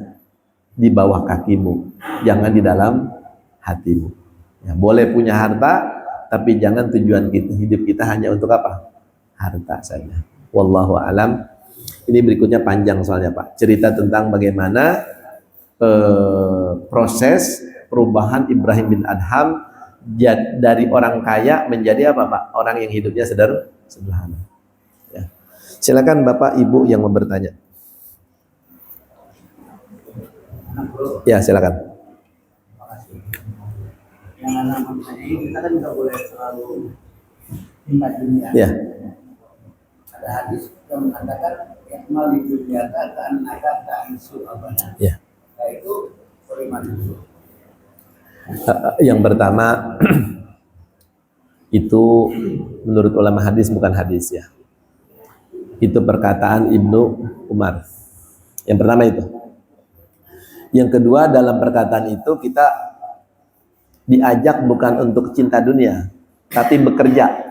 di bawah kakimu, jangan di dalam hatimu. Ya, boleh punya harta, tapi jangan tujuan hidup kita hanya untuk apa? Harta saja. Wallahu alam. Ini berikutnya panjang soalnya, Pak. Cerita tentang bagaimana proses perubahan Ibrahim bin Adham dari orang kaya menjadi apa, Pak? Orang yang hidupnya sederhana. Ya. Silakan Bapak Ibu yang mau bertanya. Ya, silakan. Yang anak ini kita kan nggak boleh terlalu cinta dunia. Ya. Ada hadis yang mengatakan yakmal di dunia kan akan surabaya. Ya. Nah itu bagaimana? Yang pertama itu menurut ulama hadis bukan hadis, ya. Itu perkataan Ibnu Umar. Yang pertama itu. Yang kedua, dalam perkataan itu kita diajak bukan untuk cinta dunia, tapi bekerja.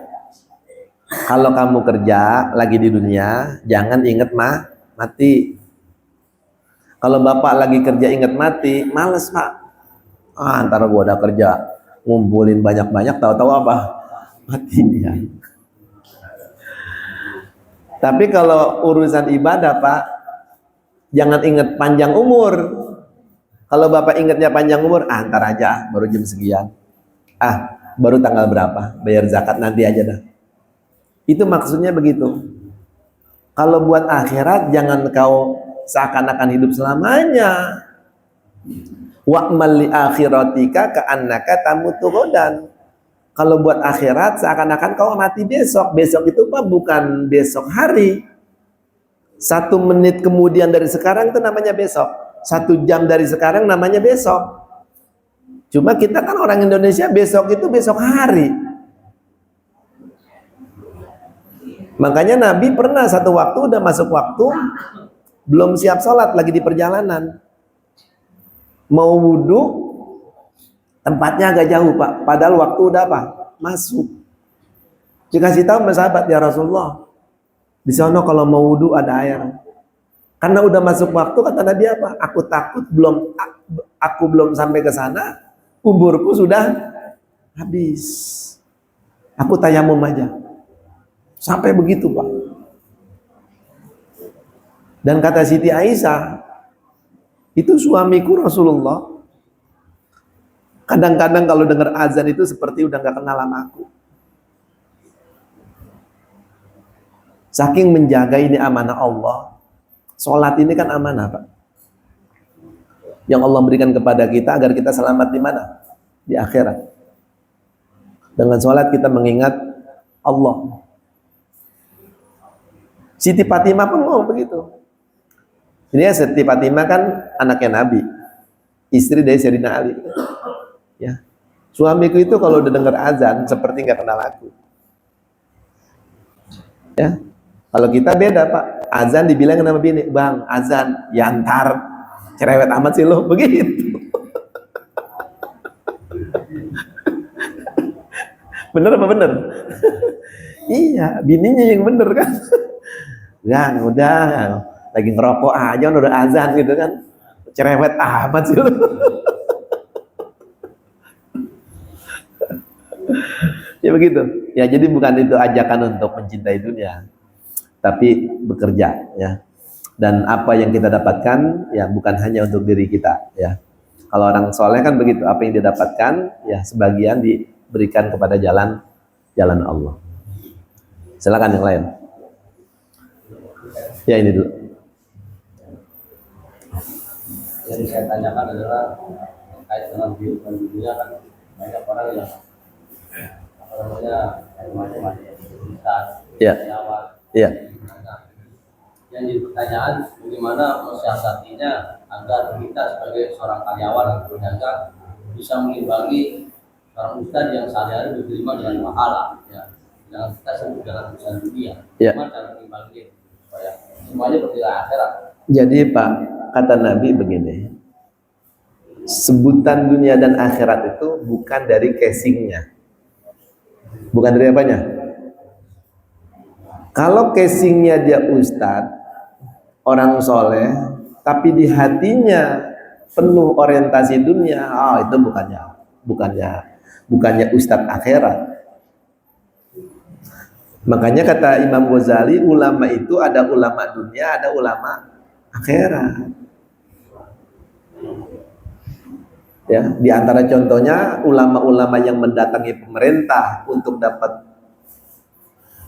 Kalau kamu kerja lagi di dunia, jangan ingat mati. Kalau Bapak lagi kerja ingat mati, males, Pak. Antara gua udah kerja ngumpulin banyak-banyak, tahu-tahu apa? Mati dia. Tapi kalau urusan ibadah, Pak, jangan ingat panjang umur. Kalau Bapak ingatnya panjang umur, ntar aja, baru jam sekian. Baru tanggal berapa, bayar zakat nanti aja dah. Itu maksudnya begitu. Kalau buat akhirat, jangan kau seakan-akan hidup selamanya. Wa'mal li akhiratika ka'annaka tamutu ghadan. Kalau buat akhirat, seakan-akan kau mati besok. Besok itu Pak bukan besok hari. 1 menit kemudian dari sekarang itu namanya besok. 1 jam dari sekarang namanya besok. Cuma kita kan orang Indonesia, besok itu besok hari. Makanya Nabi pernah satu waktu udah masuk waktu, belum siap sholat, lagi di perjalanan. Mau wudhu, tempatnya agak jauh, Pak. Padahal waktu udah apa? Masuk. Dikasih tahu sama sahabat, ya Rasulullah, di sana kalau mau wudhu ada air. Karena udah masuk waktu, kata Nabi apa? Aku takut aku belum sampai ke sana, umurku sudah habis. Aku tayamum aja. Sampai begitu, Pak. Dan kata Siti Aisyah, itu suamiku Rasulullah. Kadang-kadang kalau dengar azan itu seperti udah gak kenal sama aku. Saking menjaga ini amanah Allah. Sholat ini kan amanah, Pak. Yang Allah berikan kepada kita agar kita selamat di mana? Di akhirat. Dengan sholat kita mengingat Allah. Siti Fatimah pun ngomong begitu. Ini ya, Siti Fatimah kan anaknya Nabi, istri dari Sayyidina Ali. Ya, suamiku itu kalau udah dengar azan seperti nggak kenal aku. Ya, kalau kita beda, Pak. Azan dibilang sama bini, bang, azan, ya ntar, cerewet amat sih lo, begitu. Bener apa bener? Iya, bininya yang bener kan. Ya, udah lagi ngerokok aja udah azan gitu kan. Cerewet amat sih lu. Ya begitu. Ya jadi bukan itu ajakan untuk mencintai dunia, tapi bekerja ya. Dan apa yang kita dapatkan ya bukan hanya untuk diri kita ya. Kalau orang soleh kan begitu, apa yang dia dapatkan ya sebagian diberikan kepada jalan Allah. Silakan yang lain. Ya ini dulu. Yang saya tanyakan adalah terkait dengan kehidupan dunia kan banyak orang yang apa namanya macam-macam Ya. nyawa. Iya. Nah, yang jadi pertanyaan bagaimana mensiasatinya agar kita sebagai seorang karyawan atau pedagang bisa mengimbangi seorang ustadz yang sehari-hari diterima dengan pahala ya. Jangan kita sebut dengan urusan dunia. Ya. Cuma cara mengimbangi supaya semuanya bernilai akhirat. Jadi Pak, kata Nabi begini, sebutan dunia dan akhirat itu bukan dari casingnya, bukan dari apanya. Kalau casingnya dia ustadz, orang soleh, tapi di hatinya penuh orientasi dunia, itu bukannya ustadz akhirat. Makanya kata Imam Ghazali, ulama itu ada ulama dunia, ada ulama akhirat. Ya, di antara contohnya ulama-ulama yang mendatangi pemerintah untuk dapat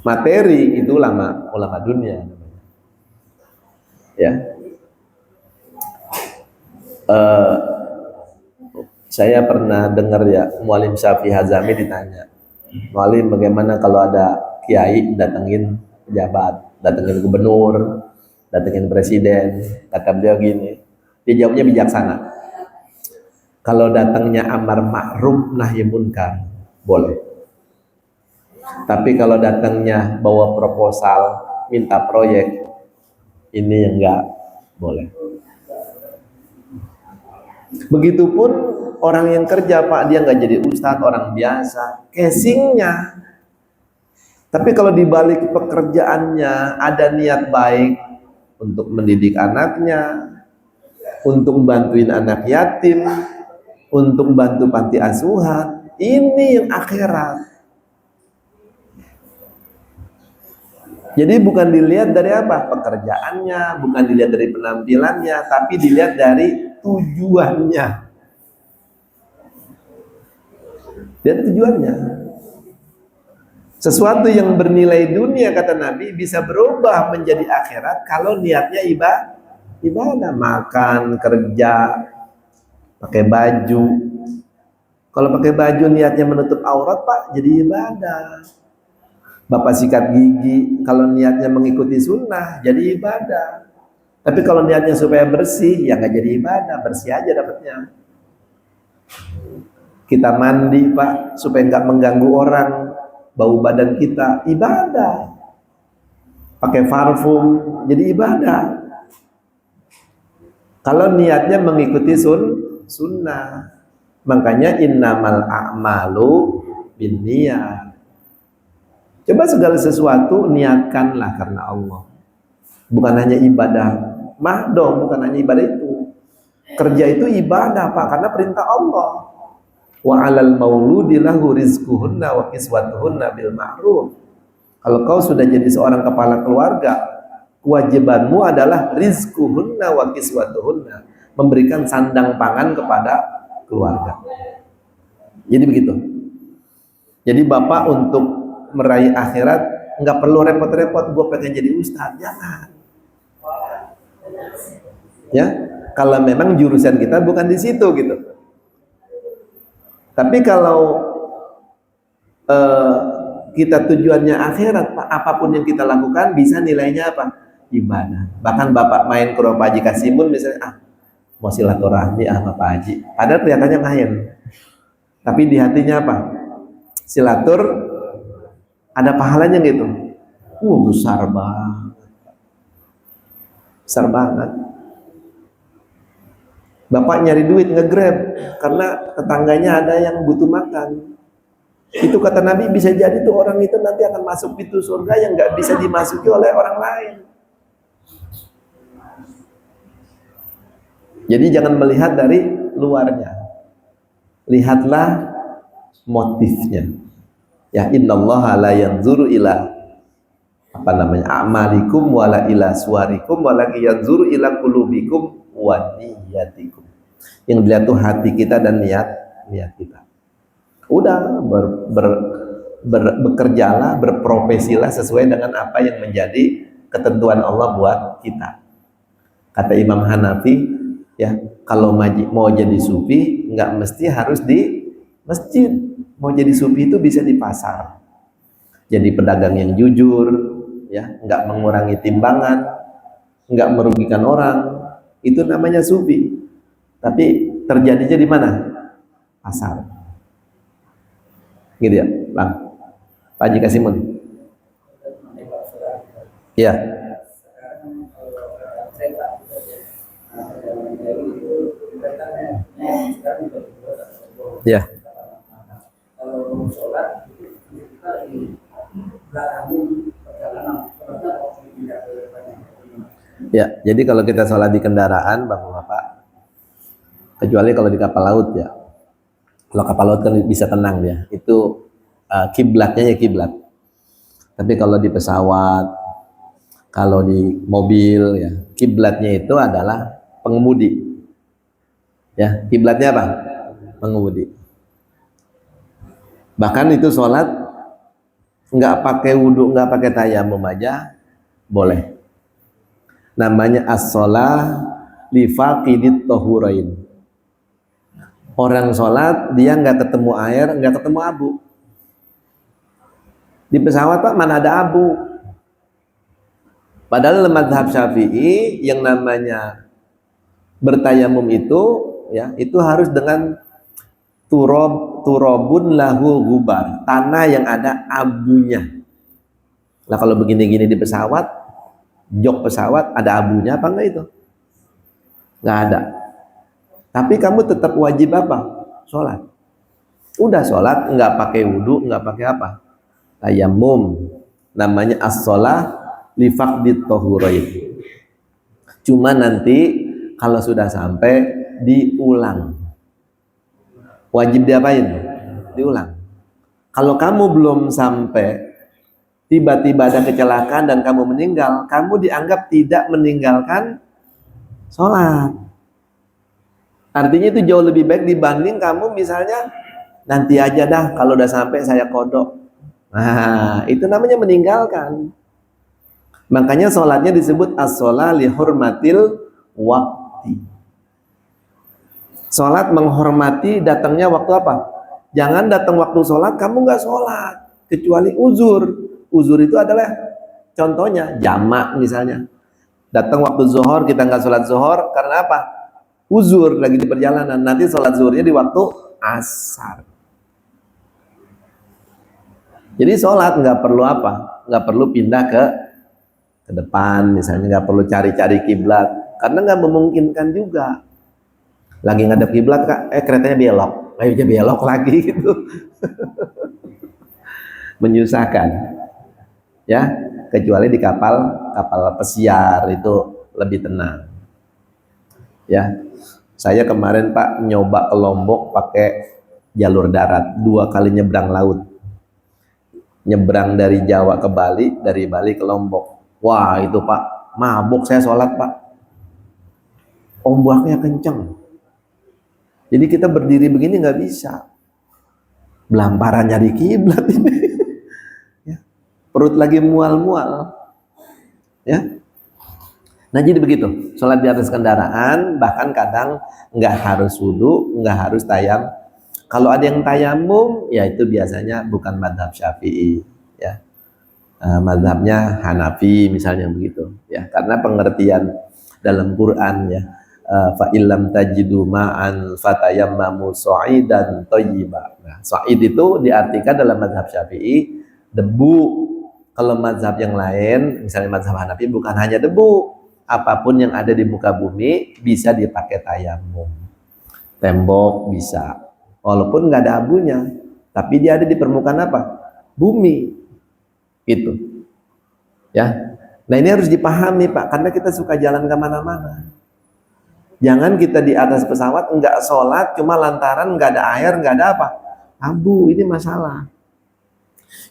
materi itu ulama dunia. Ya, saya pernah dengar ya Muallim Syafi'i Hazami ditanya, Muallim bagaimana kalau ada kiai datengin pejabat, datengin gubernur, datengin presiden? Kata beliau gini, dia jawabnya bijaksana. Kalau datangnya amar ma'ruf nahi munkar, boleh. Tapi kalau datangnya bawa proposal, minta proyek, ini enggak boleh. Begitupun orang yang kerja Pak, dia enggak jadi ustadz, orang biasa, casingnya. Tapi kalau dibalik pekerjaannya ada niat baik untuk mendidik anaknya, untuk bantuin anak yatim, untuk bantu panti asuhan, ini yang akhirat. Jadi bukan dilihat dari apa pekerjaannya, bukan dilihat dari penampilannya, tapi dilihat dari tujuannya. Lihat tujuannya. Sesuatu yang bernilai dunia kata Nabi bisa berubah menjadi akhirat kalau niatnya ibadah, makan, kerja, pakai baju. Kalau pakai baju niatnya menutup aurat Pak, jadi ibadah. Bapak sikat gigi, kalau niatnya mengikuti sunnah, jadi ibadah. Tapi kalau niatnya supaya bersih, ya nggak jadi ibadah, bersih aja dapatnya. Kita mandi Pak, supaya nggak mengganggu orang, bau badan kita, ibadah. Pakai parfum, jadi ibadah. Kalau niatnya mengikuti sunnah, makanya innamal a'malu binniyat. Coba segala sesuatu niatkanlah karena Allah. Bukan hanya ibadah mahdoh, bukan hanya ibadah itu. Kerja itu ibadah Pak, karena perintah Allah. Wa 'alal mauludi lahu rizquhunna wa kiswatuhunna bil ma'ruf. Kalau kau sudah jadi seorang kepala keluarga, kewajibanmu adalah rizquhunna wa kiswatuhunna, memberikan sandang pangan kepada keluarga. Jadi begitu. Jadi Bapak untuk meraih akhirat nggak perlu repot-repot, gue pengen jadi ustadz, jangan. Ya, kalau memang jurusan kita bukan di situ gitu. Tapi kalau kita tujuannya akhirat, Pak, apapun yang kita lakukan bisa nilainya apa? Ibadah. Bahkan Bapak main ke rumah Pak Haji Kasimun misalnya, mau silaturahmi sama Pak Haji, padahal kelihatannya main, tapi di hatinya apa? Silatur, ada pahalanya gitu. Besar banget. Besar banget. Bapak nyari duit nge-grab karena tetangganya ada yang butuh makan. Itu kata Nabi bisa jadi tuh orang itu nanti akan masuk pintu surga yang nggak bisa dimasuki oleh orang lain. Jadi jangan melihat dari luarnya, lihatlah motifnya. Ya, innallaha la yanzuru ila amalikum wala ila suwarikum walakin yanzuru ila qulubikum wa niyatikum. Yang dilihat tuh hati kita dan niat kita. Udah bekerjalah, berprofesilah sesuai dengan apa yang menjadi ketentuan Allah buat kita. Kata Imam Hanafi, ya, kalau mau jadi sufi nggak mesti harus di masjid. Mau jadi sufi itu bisa di pasar. Jadi pedagang yang jujur, ya, nggak mengurangi timbangan, nggak merugikan orang, itu namanya sufi. Tapi terjadinya di mana? Pasar. Gitu ya, Bang. Pak Haji Kasimun. Iya. Ya. Ya, jadi kalau kita sholat di kendaraan, Bapak-bapak, kecuali kalau di kapal laut ya. Kalau kapal laut kan bisa tenang ya. Itu kiblatnya ya kiblat. Tapi kalau di pesawat, kalau di mobil ya, kiblatnya itu adalah pengemudi. Ya, kiblatnya apa? Pengemudi. Bahkan itu sholat nggak pakai wudhu, nggak pakai tayamum aja boleh. Namanya as-sholah li faqidit tahurain. Orang sholat dia nggak ketemu air, nggak ketemu abu. Di pesawat Pak mana ada abu. Padahal mazhab Syafi'i yang namanya bertayamum itu ya, itu harus dengan turabun lahu gubar, tanah yang ada abunya. Nah kalau begini-gini di pesawat, jok pesawat ada abunya apa enggak itu? Nggak ada. Tapi kamu tetap wajib apa? Sholat. Udah sholat, nggak pakai wudhu, nggak pakai apa? Tayamum. Namanya as-sholah li faqdit tahurain. Cuma nanti kalau sudah sampai diulang. Wajib diapain? Diulang. Kalau kamu belum sampai, tiba-tiba ada kecelakaan dan kamu meninggal, kamu dianggap tidak meninggalkan sholat. Artinya itu jauh lebih baik dibanding kamu misalnya nanti aja dah kalau udah sampai saya kodok. Nah, itu namanya meninggalkan. Makanya sholatnya disebut as-sholah li hurmatil waqti. Sholat menghormati datangnya waktu apa? Jangan datang waktu sholat kamu nggak sholat, kecuali uzur. Uzur itu adalah contohnya jamak misalnya. Datang waktu zuhur kita nggak sholat zuhur karena apa? Uzur lagi di perjalanan. Nanti sholat zuhurnya di waktu asar. Jadi sholat nggak perlu apa? Nggak perlu pindah ke depan misalnya, nggak perlu cari-cari kiblat karena nggak memungkinkan juga. Lagi ngadep kiblat Kak, keretanya belok, akhirnya belok lagi gitu. Menyusahkan. Ya, kecuali di kapal pesiar itu lebih tenang. Ya. Saya kemarin Pak nyoba ke Lombok pakai jalur darat, 2 kali nyebrang laut. Nyebrang dari Jawa ke Bali, dari Bali ke Lombok. Wah, itu Pak, mabuk saya sholat Pak. Ombaknya kenceng. Jadi kita berdiri begini nggak bisa. Belamparan nyari kiblat ini. Ya. Perut lagi mual-mual. Ya. Nah jadi begitu. Sholat di atas kendaraan, bahkan kadang nggak harus wudu, nggak harus tayam. Kalau ada yang tayamum, ya itu biasanya bukan madhab Syafi'i. Ya. Madhabnya Hanafi misalnya begitu. Ya. Karena pengertian dalam Quran ya. Fa illam tajidu ma'an fatayammamu sa'idan thayyiba. Nah, sa'id itu diartikan dalam mazhab Syafi'i debu. Kalau mazhab yang lain, misalnya mazhab Hanafi bukan hanya debu, apapun yang ada di muka bumi bisa dipakai tayamum. Tembok bisa, walaupun nggak ada abunya, tapi dia ada di permukaan apa? Bumi. Gitu. Ya. Nah ini harus dipahami Pak, karena kita suka jalan kemana-mana. Jangan kita di atas pesawat enggak sholat, cuma lantaran enggak ada air, enggak ada apa. Abu, ini masalah.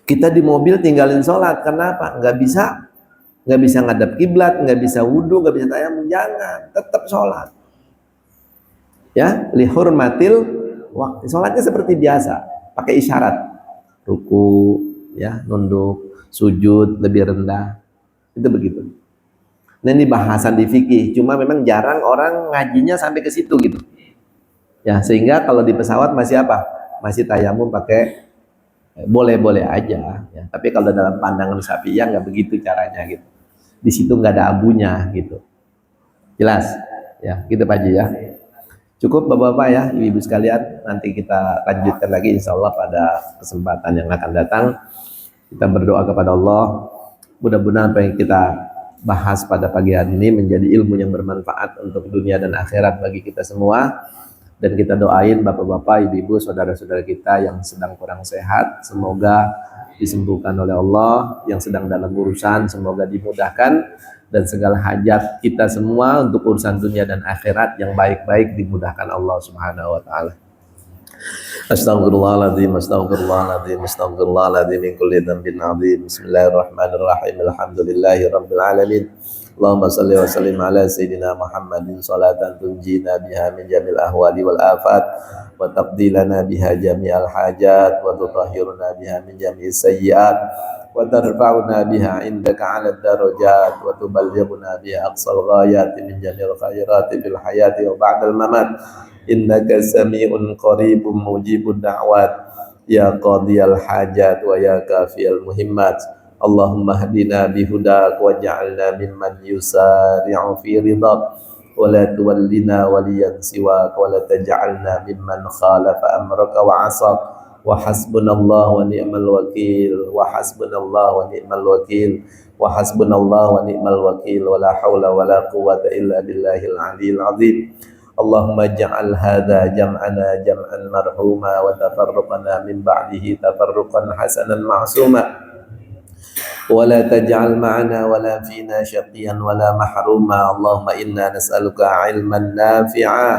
Kita di mobil tinggalin sholat, kenapa? Enggak bisa ngadap kiblat, enggak bisa wudhu, enggak bisa tayamum, jangan, tetap sholat. Ya, lihurmatil waktu. Sholatnya seperti biasa, pakai isyarat, ruku, ya, nunduk, sujud lebih rendah. Itu begitu. Nah ini bahasan di fikih, cuma memang jarang orang ngajinya sampai ke situ gitu. Ya sehingga kalau di pesawat masih apa? Masih tayamum pakai boleh-boleh aja. Ya. Tapi kalau dalam pandangan Syafi'iyah nggak begitu caranya gitu. Di situ nggak ada abunya gitu. Jelas? Ya gitu Pak Haji ya. Cukup Bapak-bapak ya, ibu-ibu sekalian. Nanti kita lanjutkan lagi insya Allah pada kesempatan yang akan datang. Kita berdoa kepada Allah. Mudah-mudahan apa yang kita bahas pada pagi hari ini menjadi ilmu yang bermanfaat untuk dunia dan akhirat bagi kita semua. Dan kita doain bapak-bapak, ibu-ibu, saudara-saudara kita yang sedang kurang sehat, semoga disembuhkan oleh Allah. Yang sedang dalam urusan, semoga dimudahkan. Dan segala hajat kita semua untuk urusan dunia dan akhirat yang baik-baik dimudahkan Allah Subhanahu wa Ta'ala. Astaghfirullahaladzim, astaghfirullahaladzim, astaghfirullahaladzim min kulli dhanbin azim. Bismillahirrahmanirrahim. Alhamdulillahi rabbil alamin. Allahumma salli wa sallim ala sayyidina Muhammadin salatan tunjina biha min jamil ahwali wal afat wa taqdilana biha jami'al hajat wa tutahhiruna biha min jami'is sayyiat wa tarfa'una biha indaka 'ala darajat wa tuballighuna biha aqsal ghayati min jami'il khairati fil hayati wa ba'dal mamat. Innaka sami'un qaribun mujibud da'wat ya qadiyal hajat wa ya kafiyal muhimmat. Allahumma hadina bihudak waj'alna mimman yusari'u fi ridak wa la tuwallina waliyan siwak wa la taj'alna mimman khalafa amraka wa 'asab. Wa hasbunallahu wa ni'mal wakil, wa hasbunallahu wa ni'mal wakil, wa hasbunallahu wa ni'mal wakil, wa la hawla wa la quwwata illa billahil 'aliyyil 'azim. Allahumma ja'al hadha jam'ana jam'an marhuma wa tafarruqana min ba'dihi tafarruqan hasanan ma'suma wa la taj'al ma'ana wa la fina syaqiyan wa la mahruma. Allahumma inna nas'aluka 'ilman nafi'a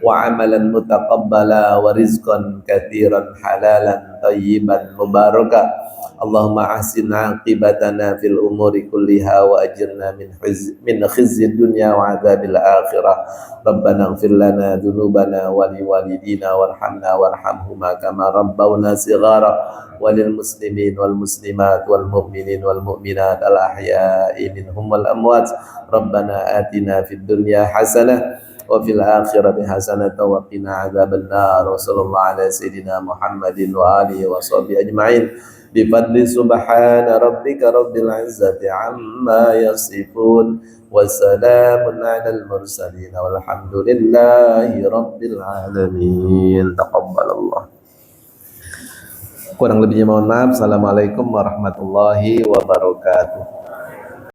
wa 'amalan mutaqabbala wa rizqan katsiran halalan thayyiban mubaraka. Allahumma ahsin 'aqibatana fil umuri kulliha wa ajirna min khizyid dunya wa 'adzabil akhirah. Rabbana ighfir lana dhunubana wa liwalidina warhamna warhamhuma kama rabbawna shighara wa lil muslimin wal muslimat wal mu'minin wal mu'minat al ahya'i minhum wal amwat. Rabbana atina fid dunya hasanah wa fil akhirati hasanah wa qina 'adzabannar. Wa sallallahu ala sayyidina Muhammadin wa alihi wa sahbihi ajma'in. Bifadli subhana rabbika rabbil izzati amma yasifun wa salamun alal mursalin walhamdulillahi rabbil alamin. Taqabbalallah. Kurang lebihnya mohon maaf. Assalamualaikum warahmatullahi wabarakatuh.